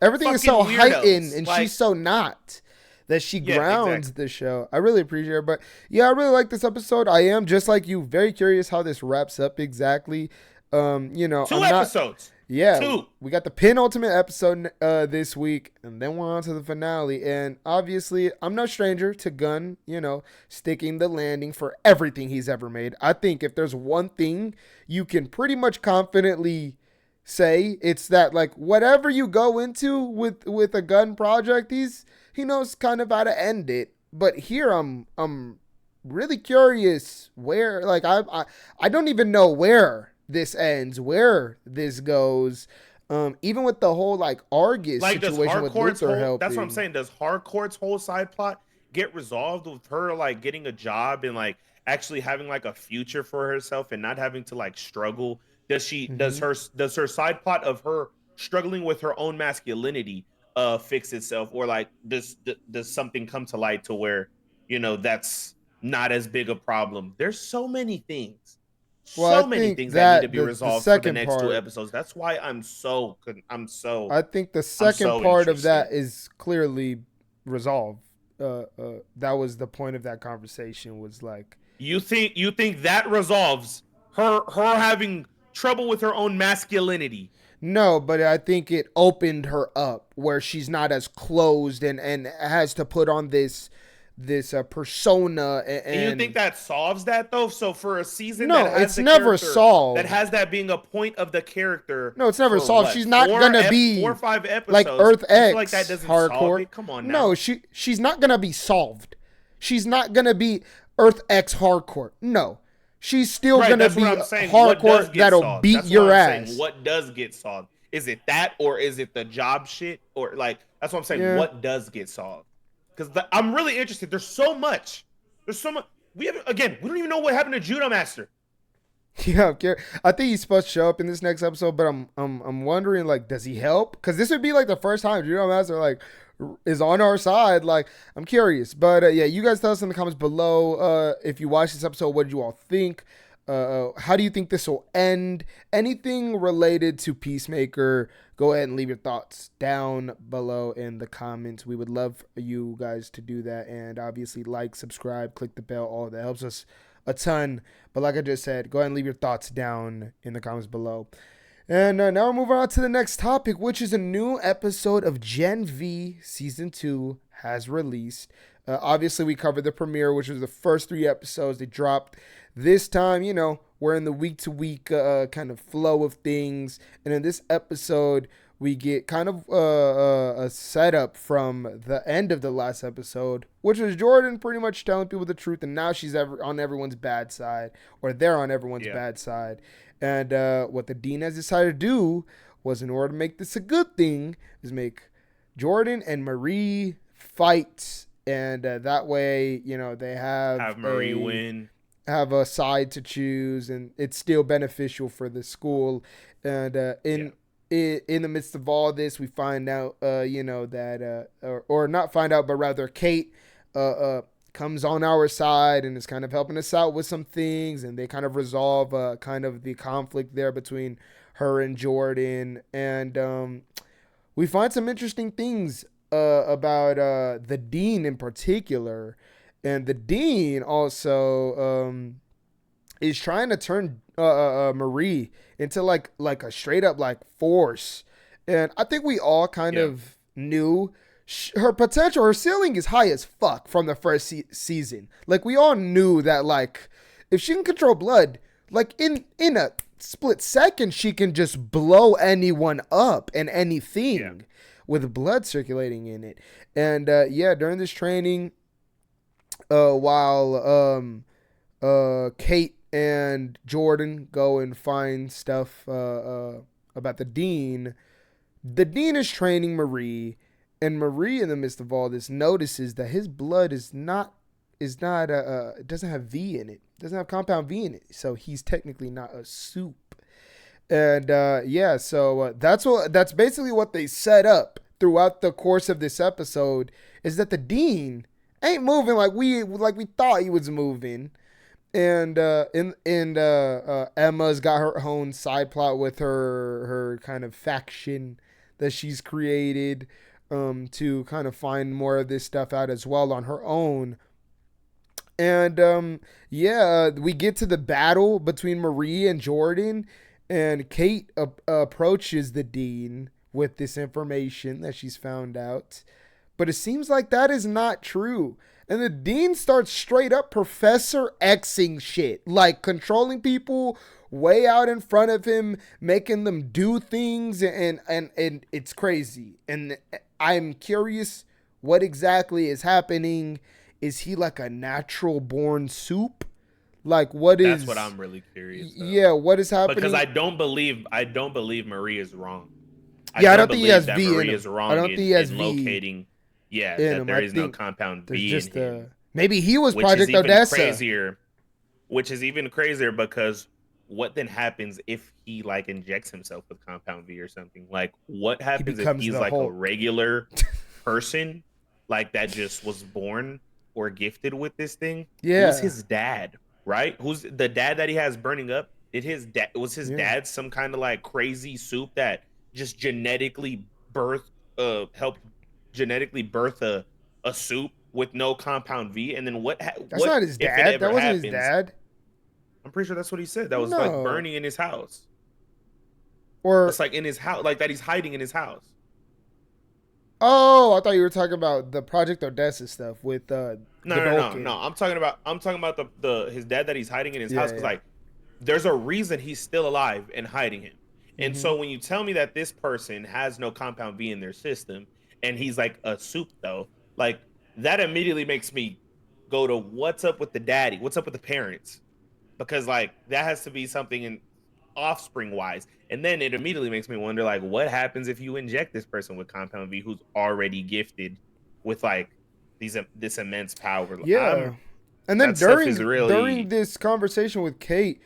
everything is so heightened, and she's so not. That she grounds the show. I really appreciate her. But yeah, I really like this episode. I am, just like you, very curious how this wraps up exactly. You know, 2 episodes. Yeah. 2. We got the penultimate episode this week, and then we're on to the finale. And obviously, I'm no stranger to Gunn, you know, sticking the landing for everything he's ever made. I think if there's one thing you can pretty much confidently say, it's that, like, whatever you go into with a Gunn project, he knows kind of how to end it. But here I'm really curious where, like, I don't even know where this ends, where this goes. Even with the whole like Argus situation with Luther helping. That's what I'm saying. Does 𝙎𝙗𝙁's whole side plot get resolved with her like getting a job and like actually having like a future for herself and not having to like struggle? Does she does her side plot of her struggling with her own masculinity fix itself, or like does something come to light to where, you know, that's not as big a problem? There's so many things. So many things that need to be resolved for the next 2 episodes. That's why I'm so I think the second part of that is clearly resolved. That was the point of that conversation, was like, you think that resolves her having trouble with her own masculinity? No, but I think it opened her up where she's not as closed and has to put on this persona. And you think that solves that though? So for a season, no, that has it's never solved. That has that being a point of the character. No, it's never solved. She's not gonna be 4 or 5 episodes like Earth X. Like that doesn't hardcore. Solve it. Come on now. No, she's not gonna be solved. She's not gonna be Earth X hardcore. No. She's still going to be hardcore that'll beat your ass. What does get solved? Is it that, or is it the job shit? Or like, that's what I'm saying. Yeah. What does get solved? Because I'm really interested. There's so much. We don't even know what happened to Judo Master. Yeah, I think he's supposed to show up in this next episode, but I'm wondering, like, does he help? Because this would be like the first time Judo Master like is on our side. Like, I'm curious. But yeah, you guys tell us in the comments below if you watched this episode, what did you all think? How do you think this will end? Anything related to Peacemaker, go ahead and leave your thoughts down below in the comments. We would love you guys to do that. And obviously like, subscribe, click the bell. All that helps us a ton. But like I just said, go ahead and leave your thoughts down in the comments below. And now we're moving on to the next topic, which is a new episode of Gen V Season 2 has released. Obviously, we covered the premiere, which was the first 3 episodes they dropped. This time, we're in the week-to-week kind of flow of things. And in this episode, we get kind of a setup from the end of the last episode, which was Jordan pretty much telling people the truth, and now she's on everyone's bad side, or they're on everyone's bad side. And what the dean has decided to do was, in order to make this a good thing, is make Jordan and Marie fight, and that way, they have Marie win, have a side to choose, and it's still beneficial for the school. And in the midst of all this, we find out, that, or not find out, but rather Kate comes on our side and is kind of helping us out with some things, and they kind of resolve kind of the conflict there between her and Jordan. And we find some interesting things about the dean in particular. And the dean also is trying to turn Marie into like a straight up like force. And I think we all kind of knew her potential, her ceiling is high as fuck from the first season. Like, we all knew that, like, if she can control blood, like in a split second, she can just blow anyone up and anything with blood circulating in it. And during this training, while Kate and Jordan go and find stuff about the dean is training Marie, and Marie, in the midst of all this, notices that his blood is not it doesn't have V in it, doesn't have compound V in it, so he's technically not a soup. And so that's basically what they set up throughout the course of this episode, is that the dean ain't moving like we thought he was moving. And Emma's got her own side plot with her kind of faction that she's created to kind of find more of this stuff out as well on her own. And we get to the battle between Marie and Jordan, and Kate approaches the dean with this information that she's found out. But it seems like that is not true. And the dean starts straight up Professor Xing shit, like controlling people way out in front of him, making them do things, and it's crazy. And I'm curious what exactly is happening. Is he like a natural born soup? Like, that's what I'm really curious of. Yeah, what is happening? Because I don't believe Marie is wrong. I don't think he has V in him. Is wrong. I don't think he has locating. Yeah, that there is no compound V in him. Maybe he was Project Ardessa. Which is even crazier, because what then happens if he like injects himself with compound V or something? Like, what happens if he's like a regular person, like that just was born or gifted with this thing? Yeah. Who's his dad, right? Who's the dad that he has burning up? Was his dad some kind of like crazy soup that just genetically helped genetically birth a soup with no compound V? And then that's not his dad. That wasn't his dad. I'm pretty sure that's what he said. That was like burning in his house, or it's like in his house, like that he's hiding in his house. Oh, I thought you were talking about the Project Ardessa stuff with No. I'm talking about the his dad that he's hiding in his house, because like there's a reason he's still alive and hiding him. And so when you tell me that this person has no compound V in their system, and he's like a soup though, like that immediately makes me go to what's up with the daddy, what's up with the parents, because like that has to be something in offspring wise. And then it immediately makes me wonder, like, what happens if you inject this person with compound V who's already gifted with like this immense power? Yeah. And then during this conversation with Kate,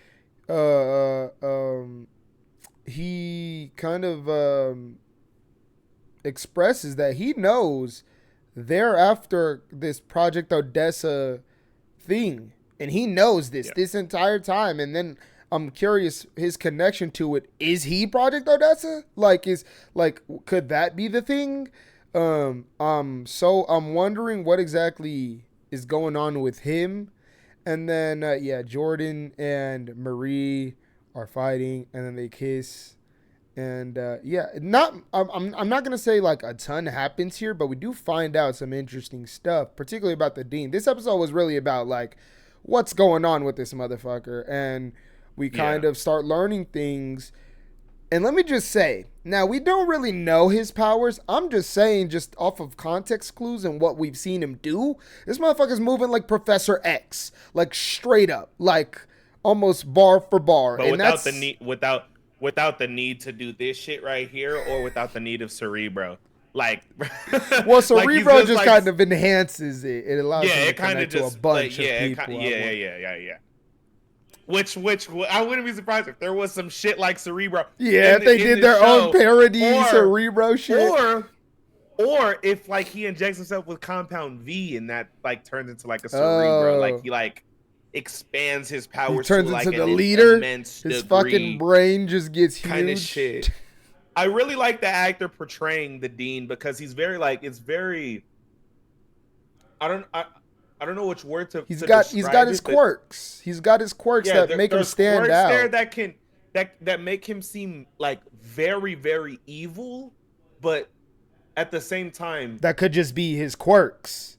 he kind of expresses that he knows they're after this Project Ardessa thing, and he knows this entire time. And then I'm curious his connection to it. Is he Project Ardessa? Could that be the thing? So I'm wondering what exactly is going on with him. And then Jordan and Marie are fighting, and then they kiss. And I'm not gonna say like a ton happens here, but we do find out some interesting stuff, particularly about the dean. This episode was really about like what's going on with this motherfucker, and we kind of start learning things. And let me just say, now we don't really know his powers. I'm just saying, just off of context clues and what we've seen him do, this motherfucker's moving like Professor X, like straight up, like almost bar for bar. But without the need to do this shit right here, or without the need of Cerebro. Like, well, Cerebro like just like, kind of enhances it. It allows him to connect to a bunch of people. Yeah. Which I wouldn't be surprised if there was some shit like Cerebro. Yeah, if they did their own parody Cerebro shit. Or if like he injects himself with Compound V and that like turns into like a Cerebro, like he like expands his powers. He turns to, like, into the leader. His degree, fucking brain just gets huge. Kind of shit. I really like the actor portraying the dean because he's very like it's very. I don't know which word to. He's got his quirks. He's got his quirks that make him stand out. There that make him seem like very, very evil, but at the same time that could just be his quirks.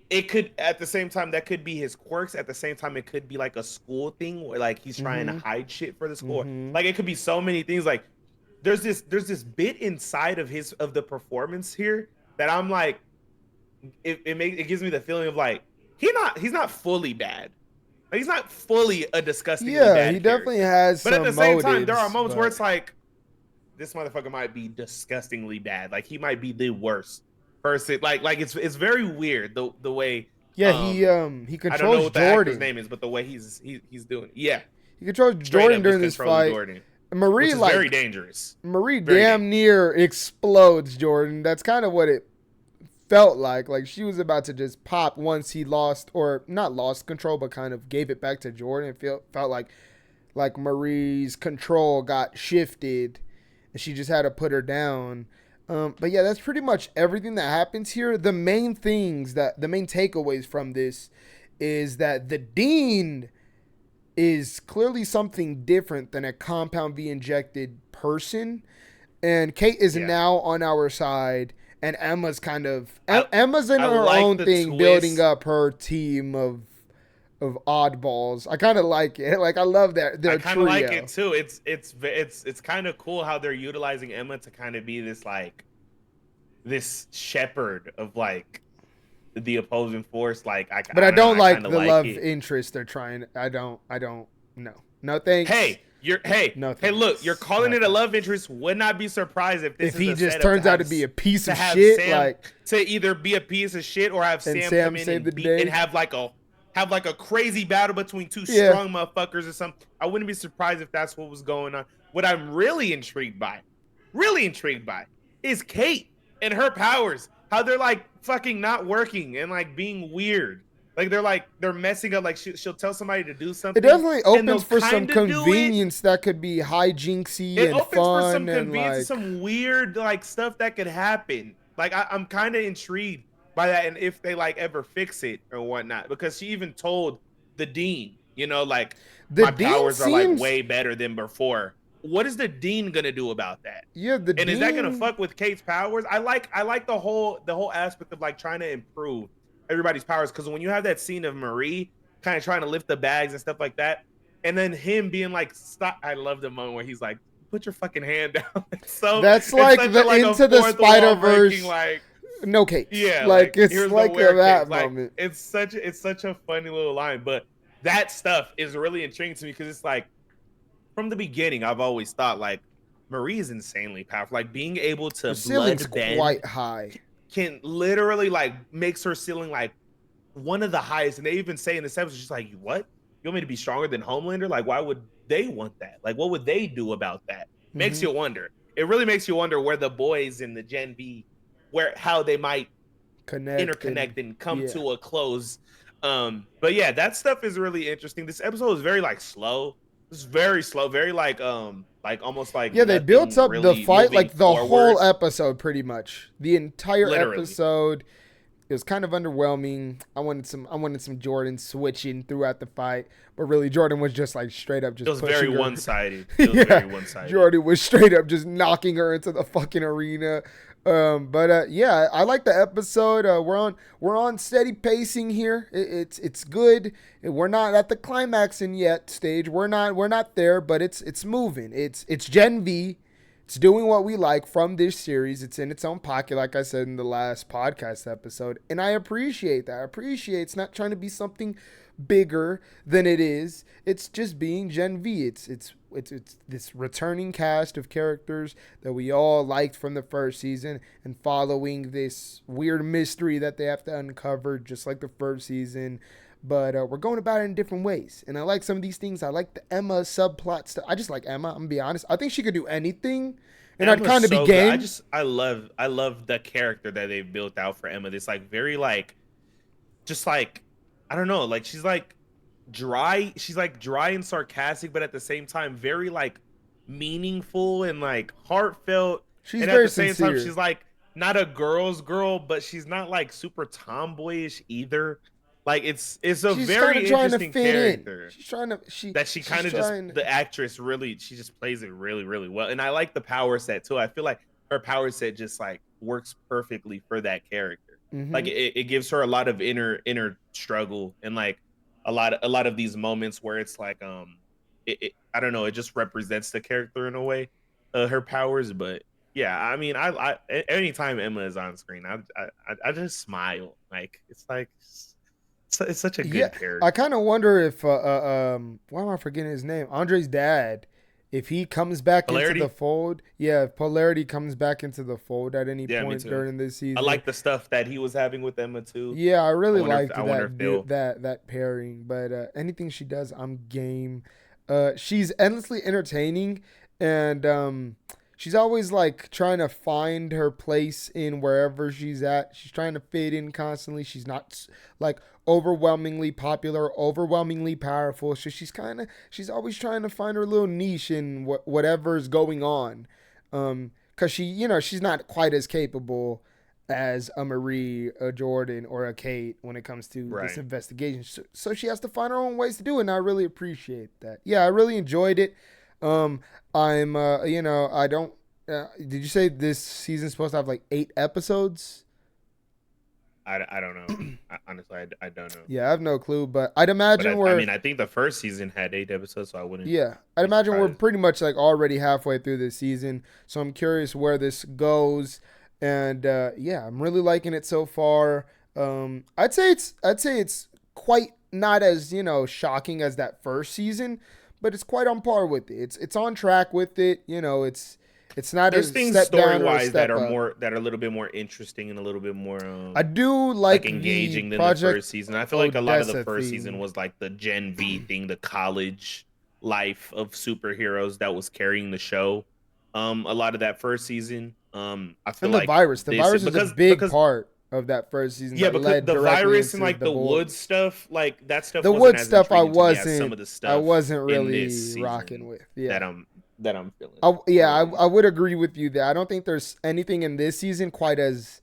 It could at the same time that could be his quirks. At the same time, it could be like a school thing where like he's trying to hide shit for the school. Like it could be so many things. Like there's this bit inside of the performance here that I'm like. It gives me the feeling of like he's not fully bad. Like, he's not fully a disgusting. Yeah, he definitely has. But at the same time, there are moments where it's like this motherfucker might be disgustingly bad. Like he might be the worst person. Like it's very weird the way. Yeah, he controls Jordan. I don't know what the actor's name is, but the way he's doing it. Yeah, he controls Jordan during this fight. Jordan, Marie which is like very dangerous. Marie damn near explodes Jordan. That's kind of what it felt like she was about to just pop once he not lost control, but kind of gave it back to Jordan. It felt like Marie's control got shifted and she just had to put her down. But yeah, that's pretty much everything that happens here. The main takeaways from this is that the dean is clearly something different than a Compound V injected person, and Kate is now on our side. And Emma's Emma's in her own thing, twist. Building up her team of oddballs. I kind of like it. Like I love that. I kind of like it too. It's kind of cool how they're utilizing Emma to kind of be this shepherd of like the opposing force. Like but I don't like the love interest they're trying. I don't. No thanks. Hey. Look, you're calling it a love interest. Would not be surprised if he just turns out to be a piece of shit, Sam, to either be a piece of shit or have Sam come in and have like a crazy battle between two strong motherfuckers or something. I wouldn't be surprised if that's what was going on. What I'm really intrigued by, is Kate and her powers. How they're like fucking not working and like being weird. Like they're messing up. Like she'll tell somebody to do something. It definitely opens for some convenience that could be hijinksy and fun. It opens for some convenience and some weird like stuff that could happen. Like I'm kind of intrigued by that, and if they like ever fix it or whatnot, because she even told the dean, like my powers are like way better than before. What is the dean gonna do about that? Yeah, is that gonna fuck with Kate's powers? I like the whole aspect of like trying to improve everybody's powers, because when you have that scene of Marie kind of trying to lift the bags and stuff like that, and then him being like, "Stop!" I love the moment where he's like, "Put your fucking hand down." That's like the Into the Spider-Verse. Like, no Kate. Yeah, it's like that moment. It's such a funny little line, but that stuff is really intriguing to me because it's like from the beginning I've always thought like Marie is insanely powerful, like being able to blood bend quite high. Can literally like makes her ceiling like one of the highest, and they even say in this episode, she's like, "What? You want me to be stronger than Homelander? Like, why would they want that? Like, what would they do about that?" Makes you wonder. It really makes you wonder where the boys in the Gen V, how they might interconnect and come to a close. But yeah, that stuff is really interesting. This episode is very like slow. It's very slow, very like almost like they built up really the fight like the whole episode pretty much. The entire episode It was kind of underwhelming. I wanted some Jordan switching throughout the fight, but really Jordan was just like straight up It just was very pushing her. one-sided. It was Yeah, very one-sided. Jordan was straight up just knocking her into the fucking arena. But yeah, I like the episode. We're on steady pacing here. It's good. We're not at the climaxing yet stage. We're not there, but it's moving. It's Gen V. It's doing what we like from this series. It's in its own pocket, like I said in the last podcast episode. And I appreciate that. I appreciate it's not trying to be something bigger than it is. It's just being Gen V. It's this returning cast of characters that we all liked from the first season and following this weird mystery that they have to uncover, just like the first season. But we're going about it in different ways. And I like some of these things. I like the Emma subplot stuff. I just like Emma. I'm going to be honest. I think she could do anything. And I'd kind of be game. I love the character that they've built out for Emma. This like very like, just like, I don't know. Like she's like dry. She's like dry and sarcastic, but at the same time, very like meaningful and like heartfelt. She's and very at the same sincere. time, she's like not a girl's girl, but she's not like super tomboyish either. Like it's a she's very interesting character. She's trying to she kind of just the actress really she just plays it really really well, and I like the power set too. I feel like her power set just like works perfectly for that character. Mm-hmm. Like it gives her a lot of inner struggle and like a lot of these moments where it's like I don't know, it just represents the character in a way, her powers. But yeah, I mean I anytime Emma is on screen, I just smile. Like it's like. It's such a good character. I kind of wonder if why am I forgetting his name? Andre's dad, if he comes back into the fold. Yeah, if Polarity comes back into the fold at any point during this season. I like the stuff that he was having with Emma too. Yeah, I really liked that pairing. But anything she does, I'm game. She's endlessly entertaining, and she's always like trying to find her place in wherever she's at. She's trying to fit in constantly. She's not like overwhelmingly popular, overwhelmingly powerful. So she's always trying to find her little niche in whatever's going on. Cause she's not quite as capable as a Marie, a Jordan, or a Kate when it comes to this investigation. So she has to find her own ways to do it. And I really appreciate that. Yeah, I really enjoyed it. I don't. Did you say this season's supposed to have like 8 episodes? I don't know. Honestly, I don't know. Yeah, I have no clue, but I'd imagine I think the first season had 8 episodes, so I wouldn't. Yeah, I'd imagine we're pretty much like already halfway through this season, so I'm curious where this goes. And yeah, I'm really liking it so far. I'd say it's quite not as shocking as that first season, but it's quite on par with it. It's on track with it. It's not There's as things step story down wise that are up. more that are a little bit more interesting and a little bit more I do like engaging than the first season. I feel like a lot of the first season was like the Gen V thing, the college life of superheroes that was carrying the show. A lot of that first season. I feel and like the virus is a big part of that first season. Yeah, because the virus and like the wood stuff, like that stuff. The wood stuff I wasn't really rocking with. Yeah. That I'm feeling. I would agree with you there. I don't think there's anything in this season quite as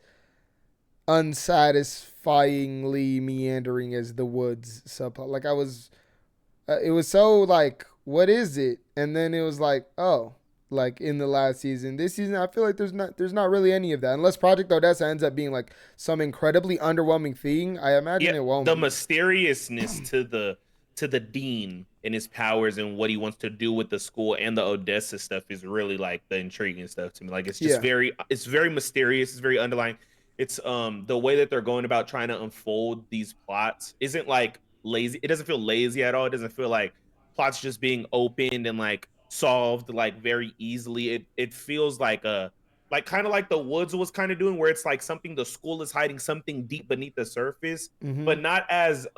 unsatisfyingly meandering as the Woods subplot. Like it was so like, what is it? And then it was like, oh, like in the last season. This season, I feel like there's not really any of that, unless Project Odessa ends up being like some incredibly underwhelming thing. I imagine it won't. The mysteriousness to the dean and his powers and what he wants to do with the school and the Odessa stuff is really like the intriguing stuff to me. Like it's just it's very mysterious. It's very underlying. It's the way that they're going about trying to unfold these plots isn't like lazy. It doesn't feel lazy at all. It doesn't feel like plots just being opened and like solved like very easily. It feels like kind of like the Woods was kind of doing, where it's like something the school is hiding something deep beneath the surface, but not as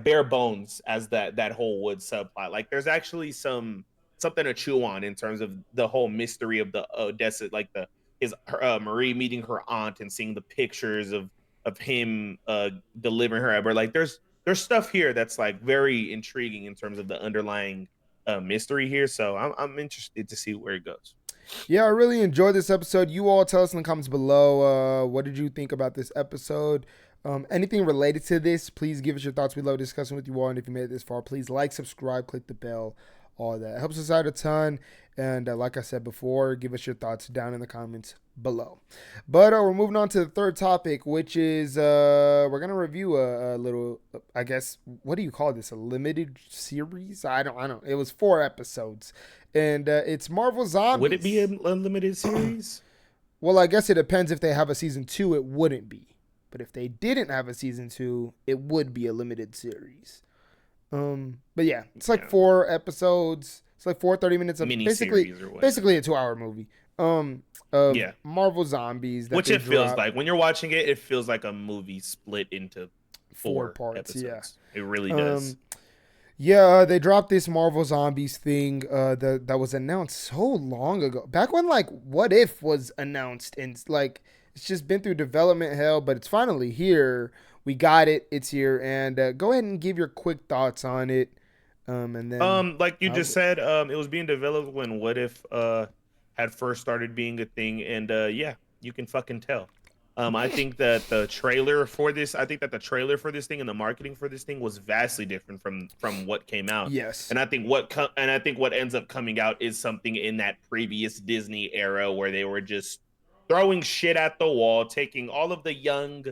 bare bones as that whole Woods subplot. Like there's actually something to chew on in terms of the whole mystery of the Odessa, like Marie meeting her aunt and seeing the pictures of him delivering her ever. Like there's stuff here that's like very intriguing in terms of the underlying mystery here. So I'm interested to see where it goes. Yeah, I really enjoyed this episode. You all tell us in the comments below. What did you think about this episode? Anything related to this, please give us your thoughts. We love discussing with you all. And if you made it this far, please like, subscribe, click the bell, all that. It helps us out a ton. And like I said before, give us your thoughts down in the comments below. But we're moving on to the third topic, which is we're going to review a little, I guess, what do you call this? A limited series? I don't. It was 4 episodes. And it's Marvel Zombies. Would it be a limited series? Well, I guess it depends. If they have a season 2, it wouldn't be. But if they didn't have a season 2, it would be a limited series. But yeah, it's like 4 episodes. It's like 4 30-minute of basically a 2-hour movie. Marvel Zombies. Which it feels like when you're watching it, it feels like a movie split into 4 parts. Episodes. Yeah, it really does. Yeah, they dropped this Marvel Zombies thing that was announced so long ago. Back when like What If was announced, and like it's just been through development hell, but it's finally here. We got it. It's here. And go ahead and give your quick thoughts on it. And then like you just said, it was being developed when What If had first started being a thing, and yeah, you can fucking tell. I think that the trailer for this thing and the marketing for this thing was vastly different from what came out. Yes. And I think what ends up coming out is something in that previous Disney era where they were just throwing shit at the wall, taking all of the young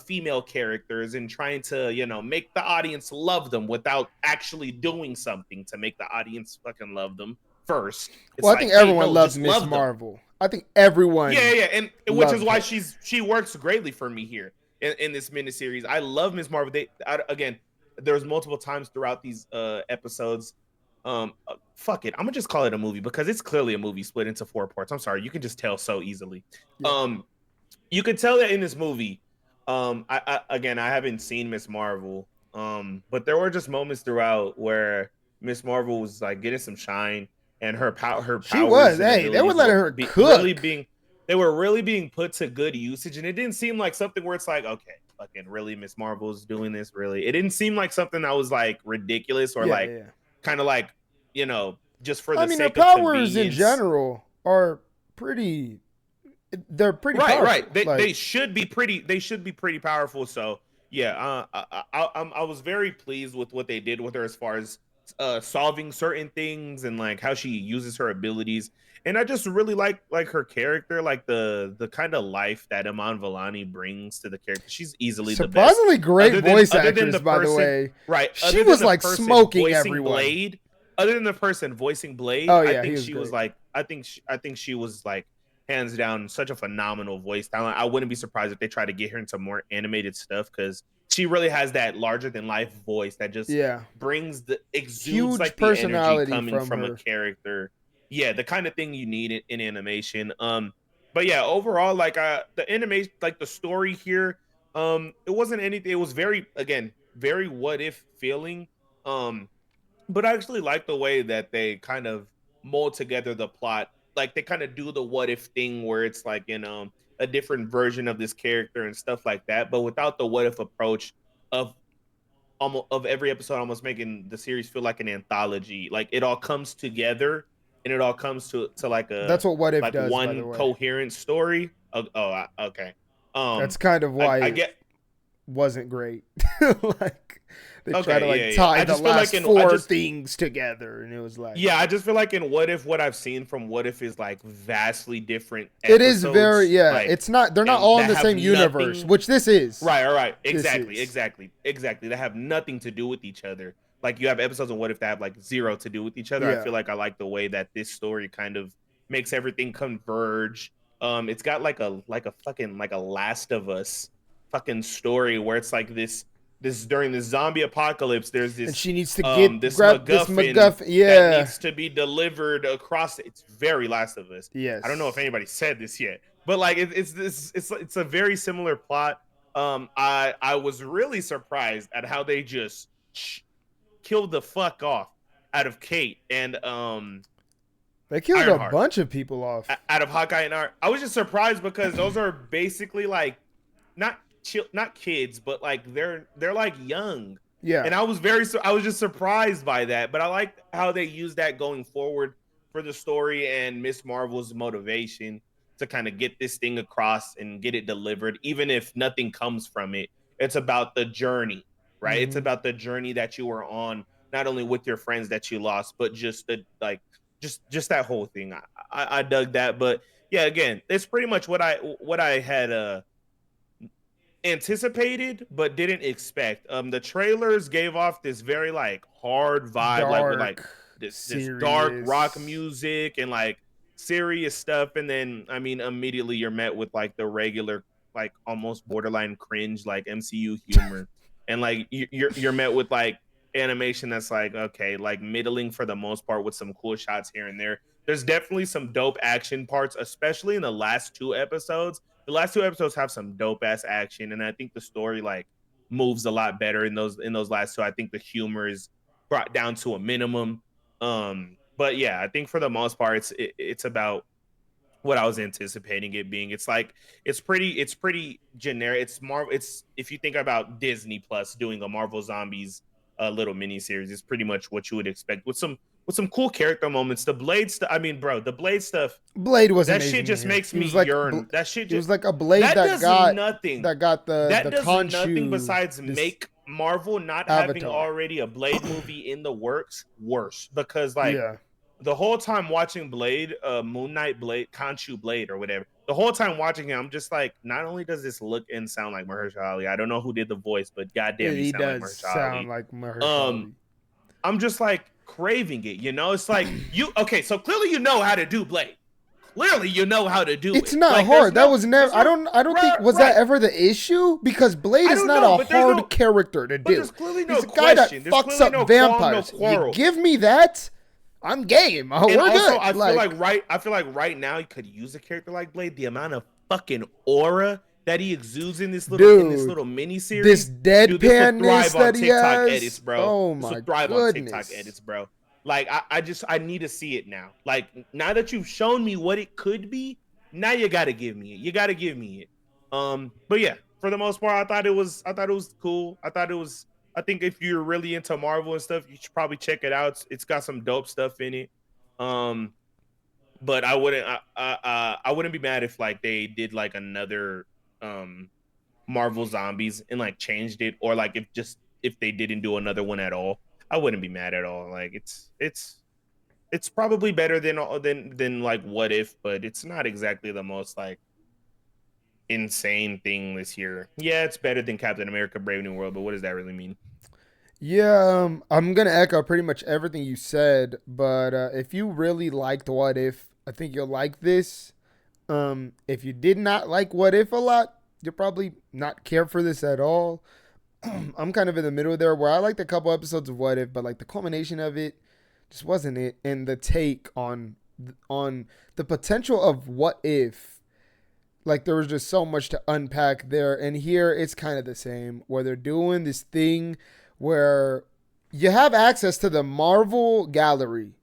female characters and trying to, make the audience love them without actually doing something to make the audience fucking love them first. Well, I think everyone loves Miss Marvel. I think everyone. Yeah, and which is why she works greatly for me here in this miniseries. I love Miss Marvel. Again, there's multiple times throughout these episodes. Fuck it, I'm gonna just call it a movie because it's clearly a movie split into 4 parts. I'm sorry, you can just tell so easily. Yeah. You can tell that in this movie. I haven't seen Miss Marvel. But there were just moments throughout where Miss Marvel was like getting some shine. And her powers. She was. Hey, they were letting her cook. They were really being put to good usage, and it didn't seem like something where it's like, okay, fucking really, Miss Marvel's doing this. Really, it didn't seem like something that was like ridiculous or kind of like, just for the sake of convenience. Her powers in general are pretty. They're pretty powerful. Right. They should be pretty. They should be pretty powerful. So yeah, I was very pleased with what they did with her as far as solving certain things and like how she uses her abilities, and I just really like her character, like the kind of life that Iman Vellani brings to the character. She's easily surprisingly the best. Great voice actress, by the way. Right, she was like smoking everyone. Blade, other than the person voicing Blade, I think she was like, I think she was like hands down such a phenomenal voice talent. I wouldn't be surprised if they try to get her into more animated stuff because she really has that larger than life voice that just brings exudes huge like personality the energy coming from a character. Yeah, the kind of thing you need in animation. But yeah, overall, like the animation, like the story here, it wasn't anything. It was very What If feeling. But I actually like the way that they kind of mold together the plot. Like they kind of do the What If thing where it's like, a different version of this character and stuff like that, but without the What If approach of every episode almost making the series feel like an anthology. Like it all comes together and it all comes to like a that's what What If does, one coherent story. Okay. That's kind of why I get wasn't great. Like they try to tie the last 4 things together, and it was like I just feel like in What If, what I've seen from What If is like vastly different episodes. It is very it's not, they're not all in the same universe, which this is. Right. Exactly. They have nothing to do with each other. Like you have episodes of What If that have like 0 to do with each other. I feel like I like the way that this story kind of makes everything converge. It's got like a fucking like a Last of Us fucking story where it's like this during the zombie apocalypse, there's this, and she needs to get this MacGuffin that needs to be delivered across. It's very Last of Us. Yes. I don't know if anybody said this yet, but like it's a very similar plot. I was really surprised at how they just killed the fuck off out of Kate and they killed Ironheart. A bunch of people off out of Hawkeye and Ironheart. I was just surprised because those are basically like not kids, but like they're like young. Yeah. And I was just surprised by that, but I like how they use that going forward for the story and Miss Marvel's motivation to kind of get this thing across and get it delivered, even if nothing comes from it. It's about the journey, right? It's Mm-hmm. about the journey that you were on, not only with your friends that you lost, but just the like just that whole thing. I dug that, but yeah, again, it's pretty much what I had anticipated but didn't expect. The trailers gave off this very like hard vibe, like with like Dark, this dark rock serious. music and like serious stuff, and then I mean immediately you're met with like the regular like almost borderline cringe like MCU humor, and like you're met with like animation that's like okay, like middling for the most part with some cool shots here and there. There's definitely some dope action parts, especially in the last two episodes. The last two episodes have some dope ass action, and I think the story like moves a lot better in those last two. I think the humor is brought down to a minimum. But yeah, I think for the most part, it's about what I was anticipating it being. It's like it's pretty generic. It's Marvel. It's if you think about Disney Plus doing a Marvel Zombies little mini series, it's pretty much what you would expect with some cool character moments. The Blade stuff. I mean, bro, the Blade stuff. Blade was That shit amazing just here. makes It me was like yearn. That shit it just was like a blade that does nothing. that got That the does nothing Khonshu besides this make Marvel not having avatar. already a Blade movie in the works worse. Because like Yeah. the whole time watching Blade, Moon Knight Blade, Khonshu Blade or whatever, the whole time watching him, I'm just like, not only does this look and sound like Mahershala Ali, I don't know who did the voice, but goddamn, he He sound like does Mahershala sound Ali. like Mahershala Um, Ali. I'm just like craving it, you know? It's like you okay, so clearly you know how to do Blade. Clearly you know how to do It's it. not Like hard. That was never. no, I don't think was that ever the issue because Blade is not a hard character to do. There's clearly no He's a guy that question. fucks up vampires. You give me that, I'm game. We're and also, good. I feel like right now he could use a character like Blade. The amount of fucking aura that he exudes in this little mini series, this deadpanness that he has. Edits, bro. Oh this my will thrive goodness. on TikTok edits, bro. Like I need to see it now. Like now that you've shown me what it could be, now you gotta give me it. You gotta give me it. But yeah, for the most part, I thought it was cool. I think if you're really into Marvel and stuff, you should probably check it out. It's got some dope stuff in it. But I wouldn't be mad if like they did like another Marvel Zombies and like changed it, or like if they didn't do another one at all. I wouldn't be mad at all. Like it's probably better than like What If, but it's not exactly the most like insane thing this year. Yeah, it's better than Captain America: Brave New World, but what does that really mean? Yeah, I'm gonna echo pretty much everything you said, but if you really liked What If, I think you'll like this. If you did not like What If a lot, you'll probably not care for this at all. I'm kind of in the middle there where I liked a couple episodes of What If, but like the culmination of it just wasn't it. And the take on the potential of What If, like there was just so much to unpack there. And here it's kind of the same where they're doing this thing where you have access to the Marvel gallery.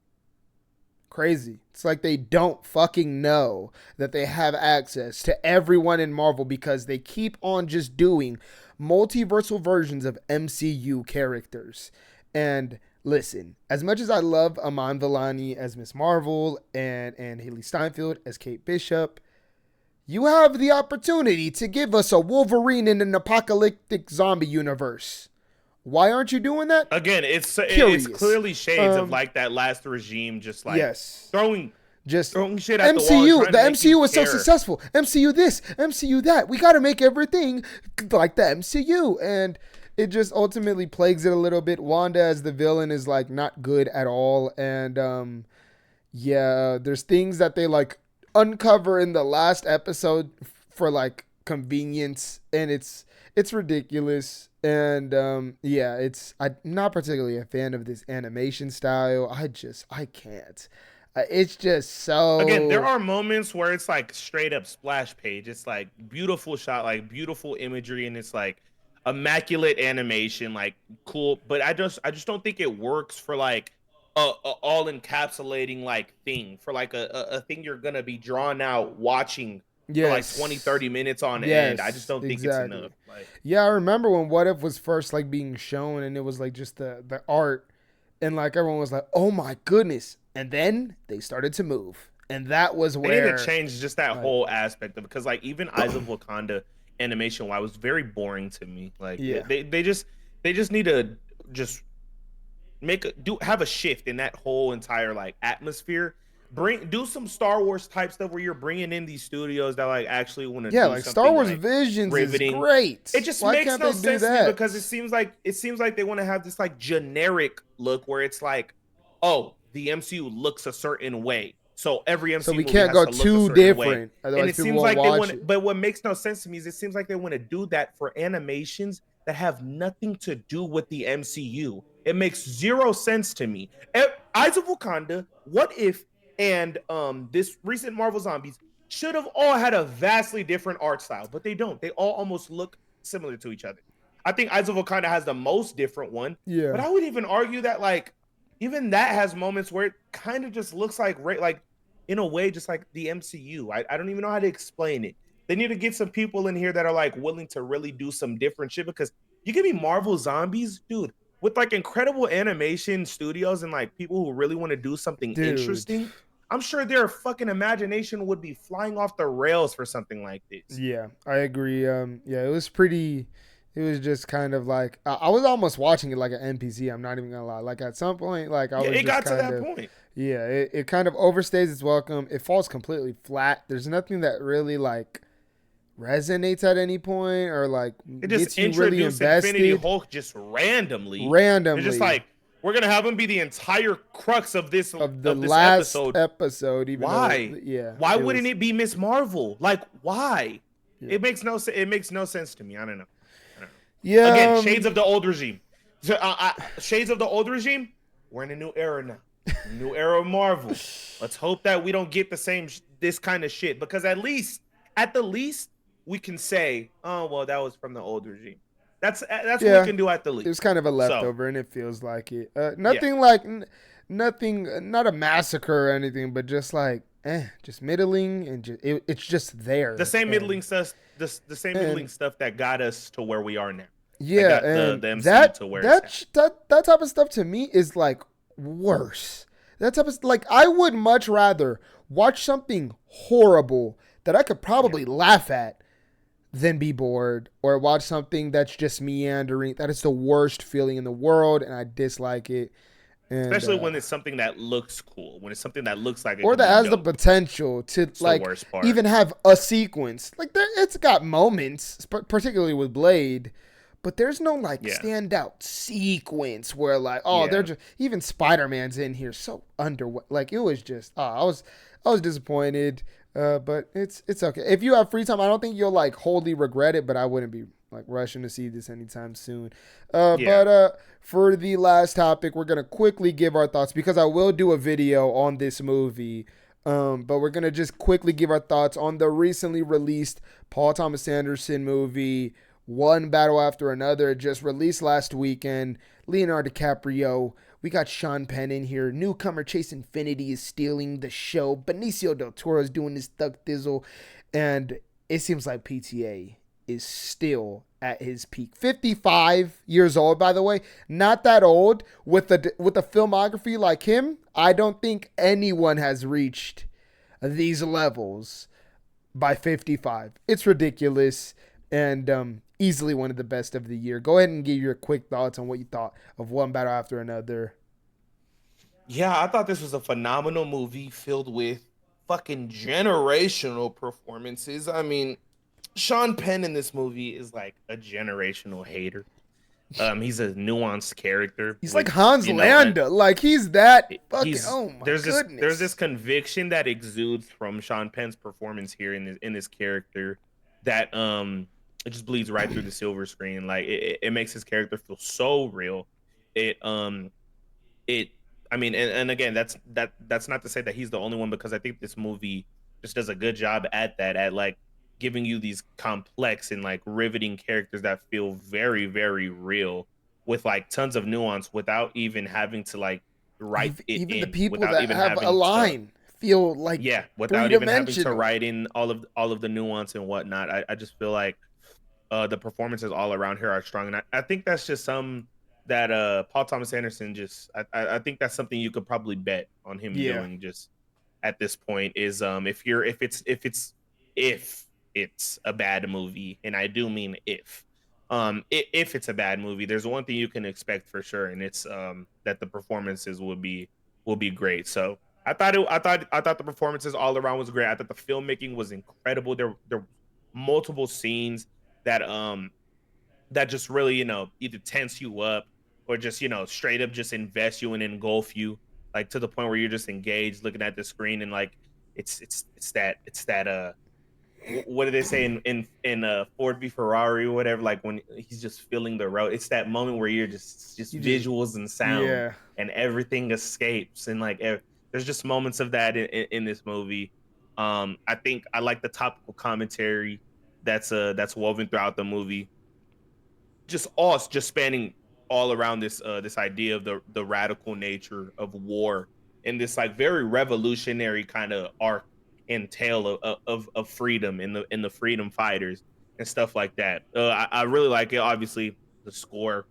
Crazy. It's like they don't fucking know that they have access to everyone in Marvel because they keep on just doing multiversal versions of MCU characters. And listen, as much as I love Iman Vellani as Miss Marvel and Haley Steinfeld as Kate Bishop, you have the opportunity to give us a Wolverine in an apocalyptic zombie universe. Why aren't you doing that? Again, it's clearly shades of like that last regime, just like throwing shit at MCU. the wall. The MCU was so successful. MCU this, MCU that. We got to make everything like the MCU, and it just ultimately plagues it a little bit. Wanda as the villain is like not good at all, and yeah, there's things that they like uncover in the last episode for like convenience, and it's ridiculous. And yeah, I'm not particularly a fan of this animation style. I can't. It's just so. Again, there are moments where it's like straight up splash page. It's like beautiful shot, like beautiful imagery, and it's like immaculate animation, like cool. But I just don't think it works for like a all encapsulating like thing, for like a thing you're gonna be drawn out watching. For like 20-30 minutes on end. I just don't think it's enough. Like, yeah, I remember when What If was first like being shown, and it was like just the art, and like everyone was like, oh my goodness. And then they started to move. And that was They need to where, change just that like, whole aspect of it, because like even Eyes of Wakanda animation wise was very boring to me. Like yeah. they just need to just have a shift in that whole entire like atmosphere. Do some Star Wars type stuff where you're bringing in these studios that like actually want to Yeah, do like Star something Wars like Visions is riveting. It great. just Why makes can't no they do sense to me that? because it seems like they want to have this like generic look where it's like, oh, the MCU looks a certain way, so every So MCU we movie can't has go to look a too certain way. different. And Otherwise, it people seems won't like they watch want, it. but what makes no sense to me is it seems like they want to do that for animations that have nothing to do with the MCU. It makes zero sense to me. Eyes of Wakanda, What If, and this recent Marvel Zombies should have all had a vastly different art style, but they don't. They all almost look similar to each other. I think Eyes of Wakanda has the most different one, but Yeah. I would even argue that like even that has moments where it kind of just looks like in a way just like the MCU. I don't even know how to explain it. They need to get some people in here that are like willing to really do some different shit, because you give me Marvel Zombies, dude, with like incredible animation studios and like people who really want to do something Dude. interesting. I'm sure their fucking imagination would be flying off the rails for something like this. Yeah, I agree. Yeah, it was pretty. It was just kind of like I was almost watching it like an NPC. I'm not even gonna lie. Like at some point, like I Yeah, was it just got to kind that of, point. yeah, it kind of overstays its welcome. It falls completely flat. There's nothing that really like resonates at any point or like It just gets you really introduced Infinity invested Hulk just randomly. They're just randomly like, we're gonna have him be the entire crux of the of this last episode. episode. Even though, Why? yeah, Why it wouldn't was. it be Miss Marvel? Like, why? Yeah, It makes no sense to me. I don't know. I don't know. Again, yeah. shades of the old regime. Shades of the old regime. We're in a new era now. New era of Marvel. Let's hope that we don't get the same this kind of shit, because at the least, we can say, oh well, that was from the old regime. That's what we Yeah, can do at the it was least. kind of a So leftover, and it feels like it. yeah, Nothing like, nothing, not a massacre or anything, but just like, just middling, and it's just the there, same middling stuff, the same middling and stuff that got us to where we are now. That yeah, got and the MCU to where it's at. that type of stuff to me is like worse. That type of like I would much rather watch something horrible that I could Yeah. probably laugh at than be bored, or watch something that's just meandering. That is the worst feeling in the world, and I dislike it. And Especially when it's something that looks cool, when it's something that looks like it or could that be has the dope. potential to It's the like worst part. even have a sequence. Like it's got moments, particularly with Blade, but there's no like Yeah. standout sequence where like, oh, they're Yeah. just even Spider-Man's in here so under, like it was just, I was disappointed. But it's okay. If you have free time, I don't think you'll like wholly regret it, but I wouldn't be like rushing to see this anytime soon. Yeah. But for the last topic, we're gonna quickly give our thoughts because I will do a video on this movie. But we're gonna just quickly give our thoughts on the recently released Paul Thomas Anderson movie, One Battle After Another, just released last weekend. Leonardo DiCaprio. We got Sean Penn in here. Newcomer Chase Infinity is stealing the show. Benicio del Toro is doing his thug thizzle. And it seems like PTA is still at his peak. 55 years old, by the way. Not that old. With a filmography like him, I don't think anyone has reached these levels by 55. It's ridiculous. And easily one of the best of the year. Go ahead and give your quick thoughts on what you thought of One Battle After Another. Yeah, I thought this was a phenomenal movie filled with fucking generational performances. I mean, Sean Penn in this movie is like a generational hater. He's a nuanced character, He's like which Hans Landa. Like he's that fucking. he's Oh my there's goodness. this conviction that exudes from Sean Penn's performance here in this character that it just bleeds right through the silver screen. Like it makes his character feel so real. It it I mean, and again, that's not to say that he's the only one, because I think this movie just does a good job at that, at like giving you these complex and like riveting characters that feel very very real, with like tons of nuance without even having to like write it Even the in, people without that even have a having to, line feel like yeah, three without even having to dimensional. write in all of the nuance and whatnot. I just feel like the performances all around here are strong, and I think that's just that Paul Thomas Anderson just I think that's something you could probably bet on him Yeah. doing just at this point is if it's a bad movie, and I do mean if it's a bad movie, there's one thing you can expect for sure, and it's that the performances will be great. So I thought the performances all around was great. I thought the filmmaking was incredible. There were multiple scenes that that just really, either tense you up or just, straight up just invest you and engulf you, like to the point where you're just engaged looking at the screen, and like it's that what do they say in Ford v Ferrari or whatever, like when he's just feeling the road. It's that moment where you're just You just visuals and sound yeah. and everything escapes, and like there's just moments of that in this movie. I think I like the topical commentary that's woven throughout the movie, just spanning all around this idea of the radical nature of war, and this like very revolutionary kind of arc and tale of freedom in the freedom fighters and stuff like that. I really like it. Obviously, the score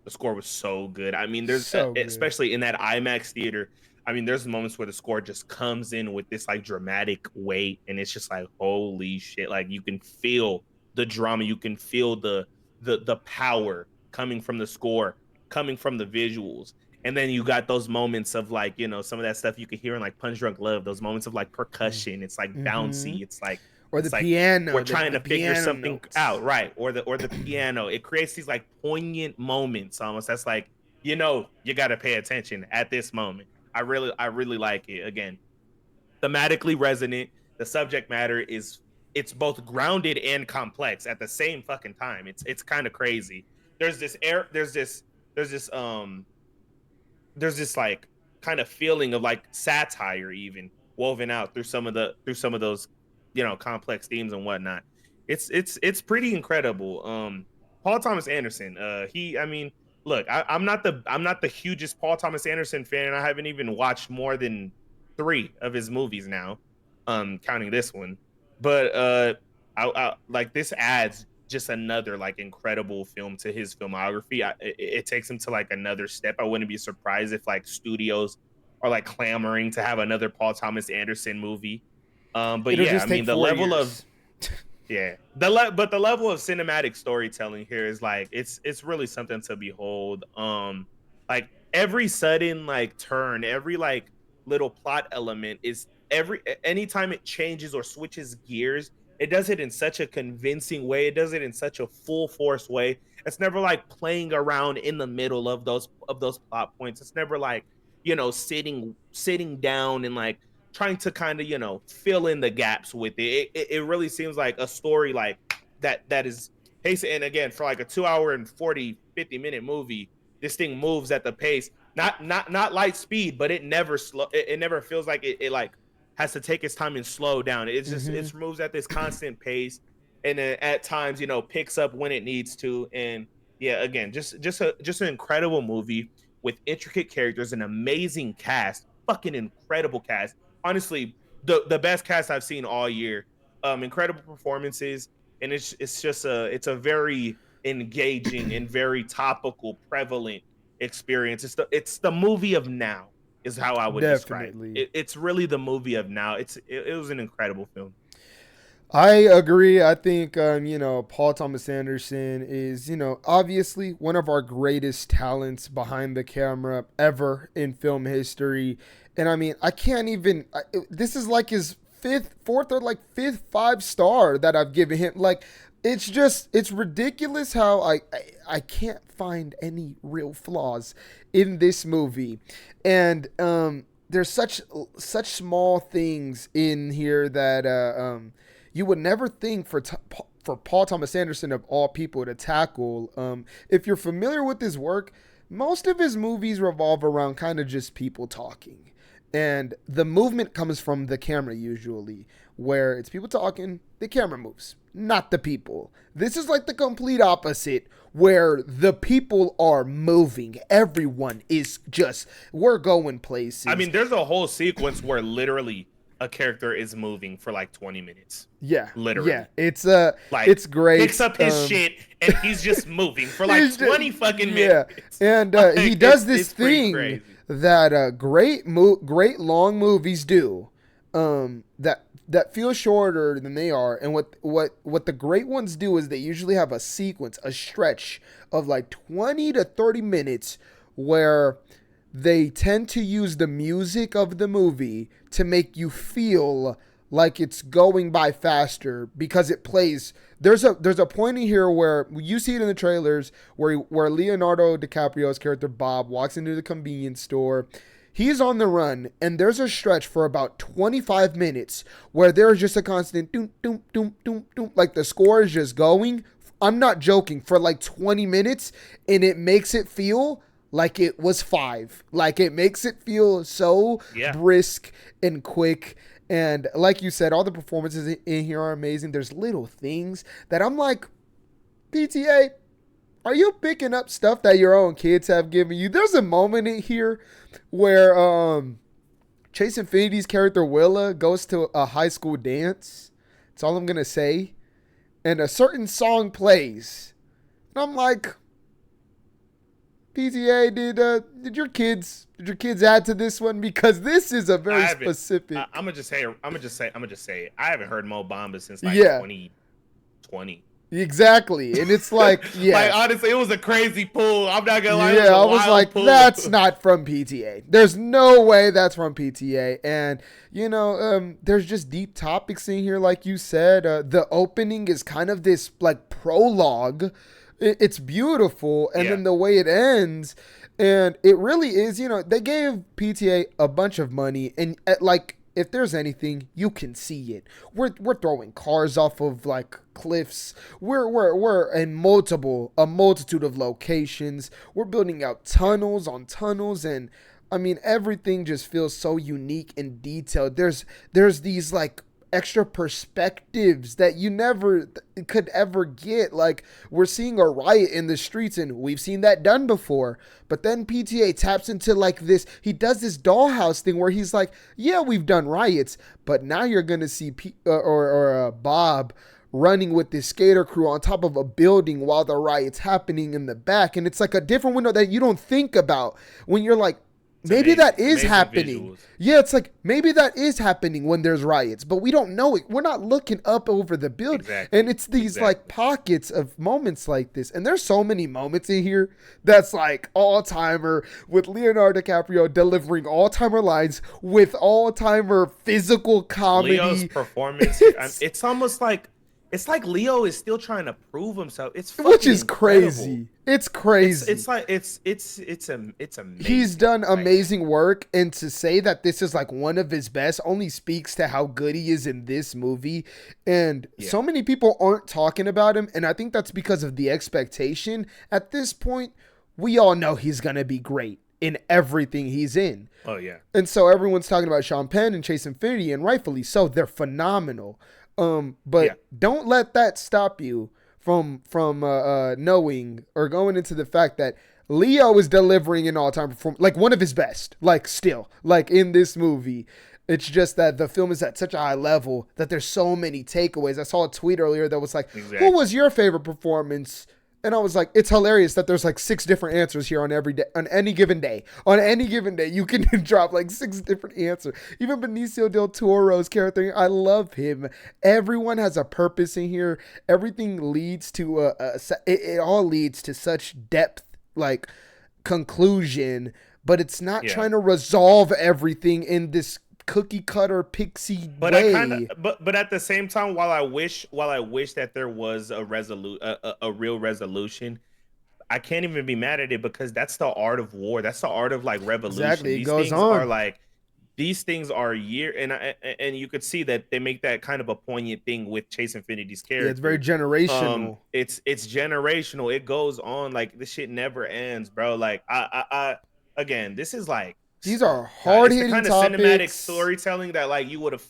the score was so good. I mean, there's So good. especially in that IMAX theater. I mean, there's moments where the score just comes in with this like dramatic weight, and it's just like holy shit! Like you can feel the drama, you can feel the power coming from the score, coming from the visuals, and then you got those moments of like some of that stuff you could hear in like Punch Drunk Love. Those moments of like percussion. It's like Mm-hmm. bouncy. It's like Or the it's like we're piano, trying the to figure piano something out, notes. right? Or the piano. It creates these like poignant moments almost. That's like, you got to pay attention at this moment. I really like it. Again, thematically resonant. The subject matter it's both grounded and complex at the same fucking time. It's kind of crazy. There's this air. There's this there's this like kind of feeling of like satire even woven out through some of those complex themes and whatnot. It's pretty incredible. Paul Thomas Anderson, he I mean, look, I'm not the hugest Paul Thomas Anderson fan. I haven't even watched more than 3 of his movies now, counting this one. But I like this adds just another like incredible film to his filmography. It takes him to like another step. I wouldn't be surprised if like studios are like clamoring to have another Paul Thomas Anderson movie. But It'll yeah, I just take mean the four level of years. yeah, but the level of cinematic storytelling here is like it's really something to behold. Like every sudden like turn, every like little plot element is anytime it changes or switches gears, it does it in such a convincing way. It does it in such a full force way. It's never like playing around in the middle of those plot points. It's never like sitting down and like trying to kind of fill in the gaps with it. It really seems like a story like that is pacing. And again, for like a 2 hour and 40-50 minute movie, this thing moves at the pace, not light speed, but it never feels like it like has to take its time and slow down. Mm-hmm. It moves at this constant pace, and then at times picks up when it needs to. And yeah, again, just an incredible movie with intricate characters, an amazing cast, fucking incredible cast. Honestly, the best cast I've seen all year. Incredible performances, and it's a very engaging and very topical, prevalent experience. It's the movie of now is how I would describe Definitely. it. It's really the movie of now. It was an incredible film. I agree. I think, Paul Thomas Anderson is, obviously one of our greatest talents behind the camera ever in film history. And I mean, I can't even, this is like his fourth or like fifth 5 star that I've given him. Like, it's ridiculous how I can't find any real flaws in this movie. And, there's such small things in here that, you would never think for Paul Thomas Anderson of all people to tackle. If you're familiar with his work, most of his movies revolve around kind of just people talking, and the movement comes from the camera usually, where it's people talking, the camera moves, not the people. This is like the complete opposite, where the people are moving. Everyone is just we're going I places. mean, there's a whole sequence where literally a character is moving for like 20 minutes. Yeah, yeah, Literally. Like it's great. picks up his shit and he's just moving for like 20 fucking yeah, minutes. and Like, he does this it's pretty thing crazy. that great long movies do, that feel shorter than they are. And what the great ones do is they usually have a sequence, a stretch of like 20 to 30 minutes where they tend to use the music of the movie to make you feel like it's going by faster because it plays. There's a point in here where you see it in the trailers where Leonardo DiCaprio's character Bob walks into the convenience store. He's on the run, and there's a stretch for about 25 minutes where there's just a constant doom, doom, doom, doom, doom, like the score is just going. I'm not joking, for like 20 minutes, and it makes it feel like it was 5. Like it makes it feel so brisk and quick. And like you said, all the performances in here are amazing. There's little things that I'm like, PTA, are you picking up stuff that your own kids have given you? There's a moment in here where Chase Infinity's character Willa goes to a high school dance. That's all I'm gonna say. And a certain song plays. And I'm like, PTA, did your kids add to this one? Because this is a very specific. I'm gonna just say, I haven't heard Mo Bamba since like 2020. Exactly, and it's like, like honestly, it was a crazy pull. I'm not gonna lie. Yeah, I was like, that's not from PTA. There's no way that's from PTA. And there's just deep topics in here, like you said. The opening is kind of this like prologue. It's beautiful, and then the way it ends, and it really is. They gave PTA a bunch of money, and if there's anything, you can see it. We're throwing cars off of like cliffs. We're in a multitude of locations. We're building out tunnels on tunnels, and I mean everything just feels so unique and detailed. There's these like extra perspectives that you never could ever get. Like, we're seeing a riot in the streets, and we've seen that done before. But then PTA taps into like this. He does this dollhouse thing where he's like, yeah, we've done riots, but now you're gonna see Bob running with this skater crew on top of a building while the riot's happening in the back. And it's like a different window that you don't think about when you're like, maybe that is happening. Visuals. Yeah, it's like maybe that is happening when there's riots, but we don't know it. We're not looking up over the building. Exactly. And it's these like pockets of moments like this. And there's so many moments in here that's like all-timer, with Leonardo DiCaprio delivering all-timer lines with all-timer physical comedy. Leo's performance, it's almost like Leo is still trying to prove himself. It's fucking which is incredible. Crazy. It's crazy. It's amazing. He's done amazing work, and to say that this is like one of his best only speaks to how good he is in this movie. And so many people aren't talking about him, and I think that's because of the expectation. At this point, we all know he's gonna be great in everything he's in. Oh yeah. And so everyone's talking about Sean Penn and Chase Infinity, and rightfully so. They're phenomenal. But don't let that stop you from knowing or going into the fact that Leo is delivering an all-time performance, like one of his best, like still, like in this movie. It's just that the film is at such a high level that there's so many takeaways. I saw a tweet earlier that was like, who was your favorite performance? And I was like, it's hilarious that there's like 6 different answers here on every day, on any given day. On any given day, you can drop like 6 different answers. Even Benicio del Toro's character, I love him. Everyone has a purpose in here. Everything leads to it all leads to such depth, like conclusion, but it's not trying to resolve everything in this cookie cutter pixie way. But at the same time, while I wish that there was a real resolution, I can't even be mad at it, because that's the art of war. That's the art of like revolution. Exactly. These things are and you could see that they make that kind of a poignant thing with Chase Infinity's character. Yeah, it's very generational. It's generational. It goes on, like this shit never ends, bro. Like I again, this is like, these are hard-hitting kind of topics. Cinematic storytelling that like you would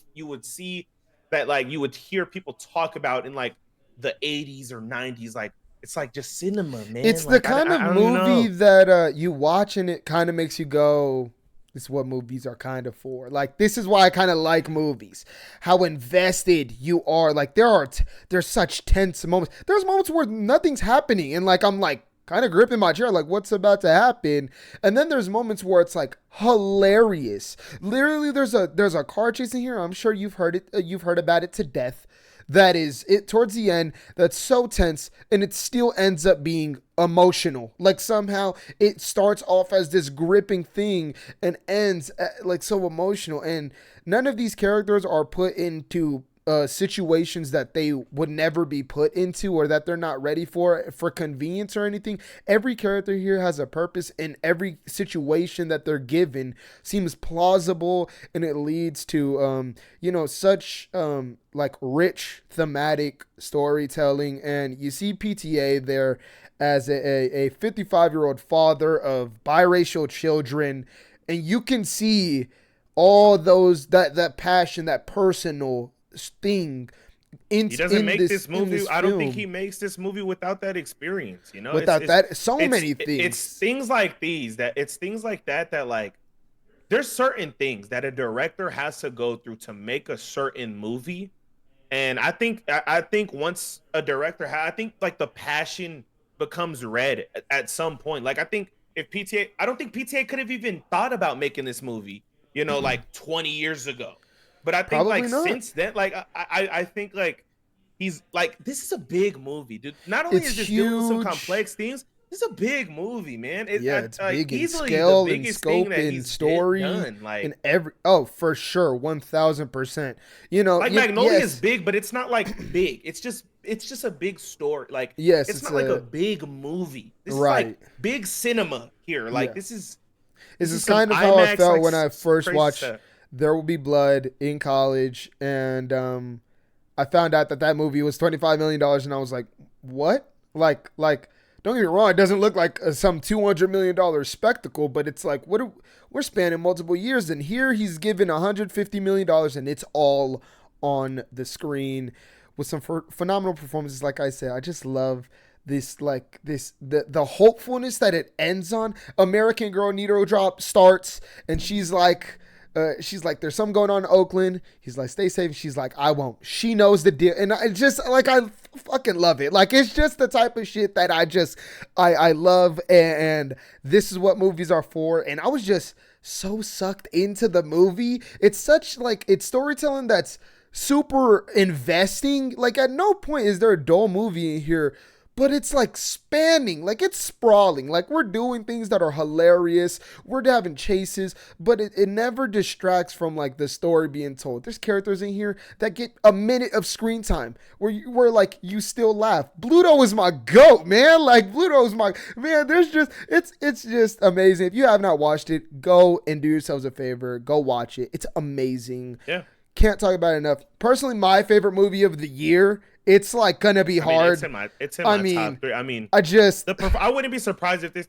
see, that like you would hear people talk about in like the 80s or 90s. Like, it's like just cinema, man. It's like, the kind of movie that you watch and it kind of makes you go, This is what movies are kind of for. Like, this is why I kind of like movies. How invested you are. Like, there's such tense moments. There's moments where nothing's happening. And, like, I'm, like, kind of gripping my chair. Like, what's about to happen? And then there's moments where it's, like, hilarious. Literally, there's a car chase in here. I'm sure you've heard it. You've heard about it to death. That is it towards the end. That's so tense, and it still ends up being emotional. Like, somehow it starts off as this gripping thing and ends like so emotional. And none of these characters are put into situations that they would never be put into, or that they're not ready for convenience or anything. Every character here has a purpose, and every situation that they're given seems plausible, and it leads to such like rich thematic storytelling. And you see PTA there as a 55-year-old father of biracial children, and you can see all those that passion, that personal thing. He doesn't make this movie. I don't think he makes this movie without that experience. You know, without that, so many things. It's things like these that like, there's certain things that a director has to go through to make a certain movie. And I think once a director, I think like the passion becomes red at some point. Like, I think I don't think PTA could have even thought about making this movie, like 20 years ago. But I think probably like not. Since then, like I think like he's like, this is a big movie, dude. Not only is this dealing with some complex themes, this is a big movie, man. It's big in scale and scope and story done. Like, and for sure, 1,000%. Like Magnolia is big, but it's not like big. It's just a big story. Like, it's not like a big movie. This is like big cinema here. Like, this is kind of how I felt when I first watched There Will Be Blood in college, and I found out that movie was $25 million, and I was like, what? Like, don't get me wrong, it doesn't look like some $200 million spectacle, but it's like, we're spanning multiple years, and here he's given $150 million, and it's all on the screen with some phenomenal performances. Like I said, I just love the hopefulness that it ends on. American Girl Needle Drop starts, and she's like, there's something going on in Oakland. He's like, stay safe. She's like, I won't. She knows the deal. And I just, like, I fucking love it. Like, it's just the type of shit that I love. And this is what movies are for. And I was just so sucked into the movie. It's such, like, it's storytelling that's super investing. Like, at no point is there a dull movie in here. But it's like spanning, like it's sprawling. Like, we're doing things that are hilarious. We're having chases, but it never distracts from like the story being told. There's characters in here that get a minute of screen time where you still laugh. Bluto is my goat, man. Like, Bluto is my man. It's just amazing. If you have not watched it, go and do yourselves a favor. Go watch it. It's amazing. Yeah. Can't talk about it enough. Personally, my favorite movie of the year. It's like gonna be hard. It's in my top 3. I mean, I wouldn't be surprised if this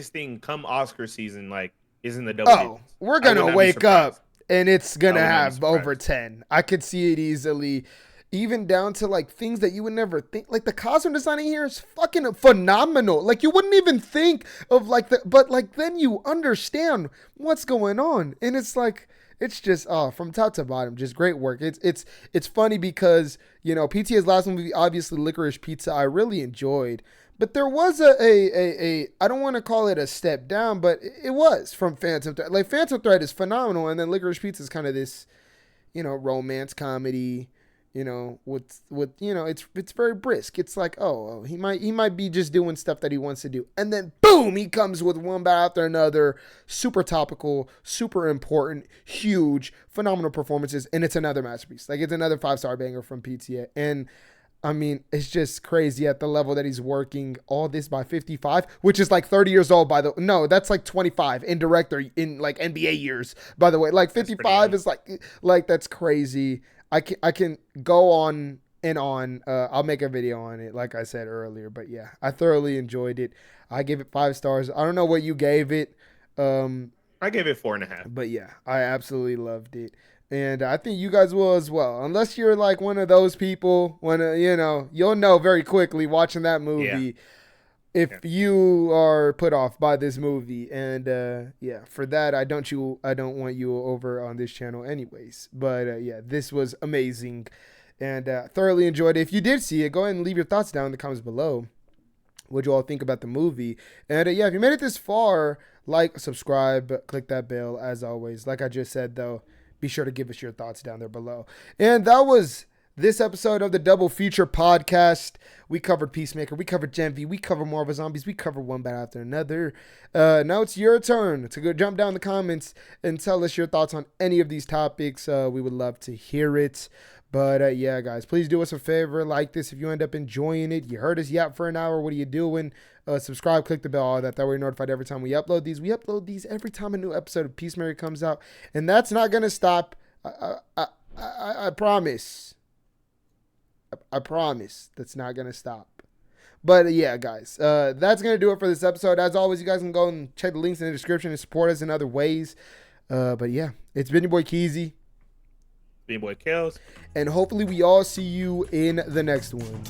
thing come Oscar season like is in the double digits. We're gonna wake up and it's gonna have over 10. I could see it easily, even down to like things that you would never think. Like, the costume designing here is fucking phenomenal. Like, you wouldn't even think of like but like then you understand what's going on, and it's like. It's just from top to bottom, just great work. It's funny because, PTA's last movie, obviously Licorice Pizza, I really enjoyed, but there was a I don't want to call it a step down, but it was from Phantom Thread. Like, Phantom Thread is phenomenal, and then Licorice Pizza is kind of this, romance comedy. With it's very brisk. It's like, he might be just doing stuff that he wants to do, and then boom, he comes with one bat after another, super topical, super important, huge, phenomenal performances, and it's another masterpiece. Like, it's another 5-star banger from PTA, and I mean, it's just crazy at the level that he's working. All this by 55, which is like 30 years old, by the way. No, that's like 25 in director in like NBA years, by the way. Like, 55 is like that's crazy. I can go on and on. I'll make a video on it, like I said earlier. But yeah, I thoroughly enjoyed it. I gave it 5 stars. I don't know what you gave it. I gave it 4.5. But yeah, I absolutely loved it. And I think you guys will as well. Unless you're like one of those people, you'll know very quickly watching that movie. if you are put off by this movie, and yeah, for that I don't want you over on this channel anyways. But yeah, this was amazing, and thoroughly enjoyed it. If you did see it, go ahead and leave your thoughts down in the comments below. What you all think about the movie? And yeah, if you made it this far, like, subscribe, click that bell. As always, like I just said though, be sure to give us your thoughts down there below. And that was this episode of the Double Feature Podcast. We covered Peacemaker, we covered Gen V, we covered Marvel Zombies, we covered one bad after another. Now it's your turn to go jump down in the comments and tell us your thoughts on any of these topics. We would love to hear it. But yeah, guys, please do us a favor. Like this if you end up enjoying it. You heard us yap for an hour. What are you doing? Subscribe, click the bell, all that. That way you're notified every time we upload these. We upload these every time a new episode of Peacemaker comes out. And that's not going to stop. I promise. I promise that's not going to stop. But yeah, guys, that's going to do it for this episode. As always, you guys can go and check the links in the description and support us in other ways. But yeah, it's been your boy 𝙎𝙬𝙎, your boy 𝙎𝙬𝙀𝙎, and hopefully we all see you in the next one.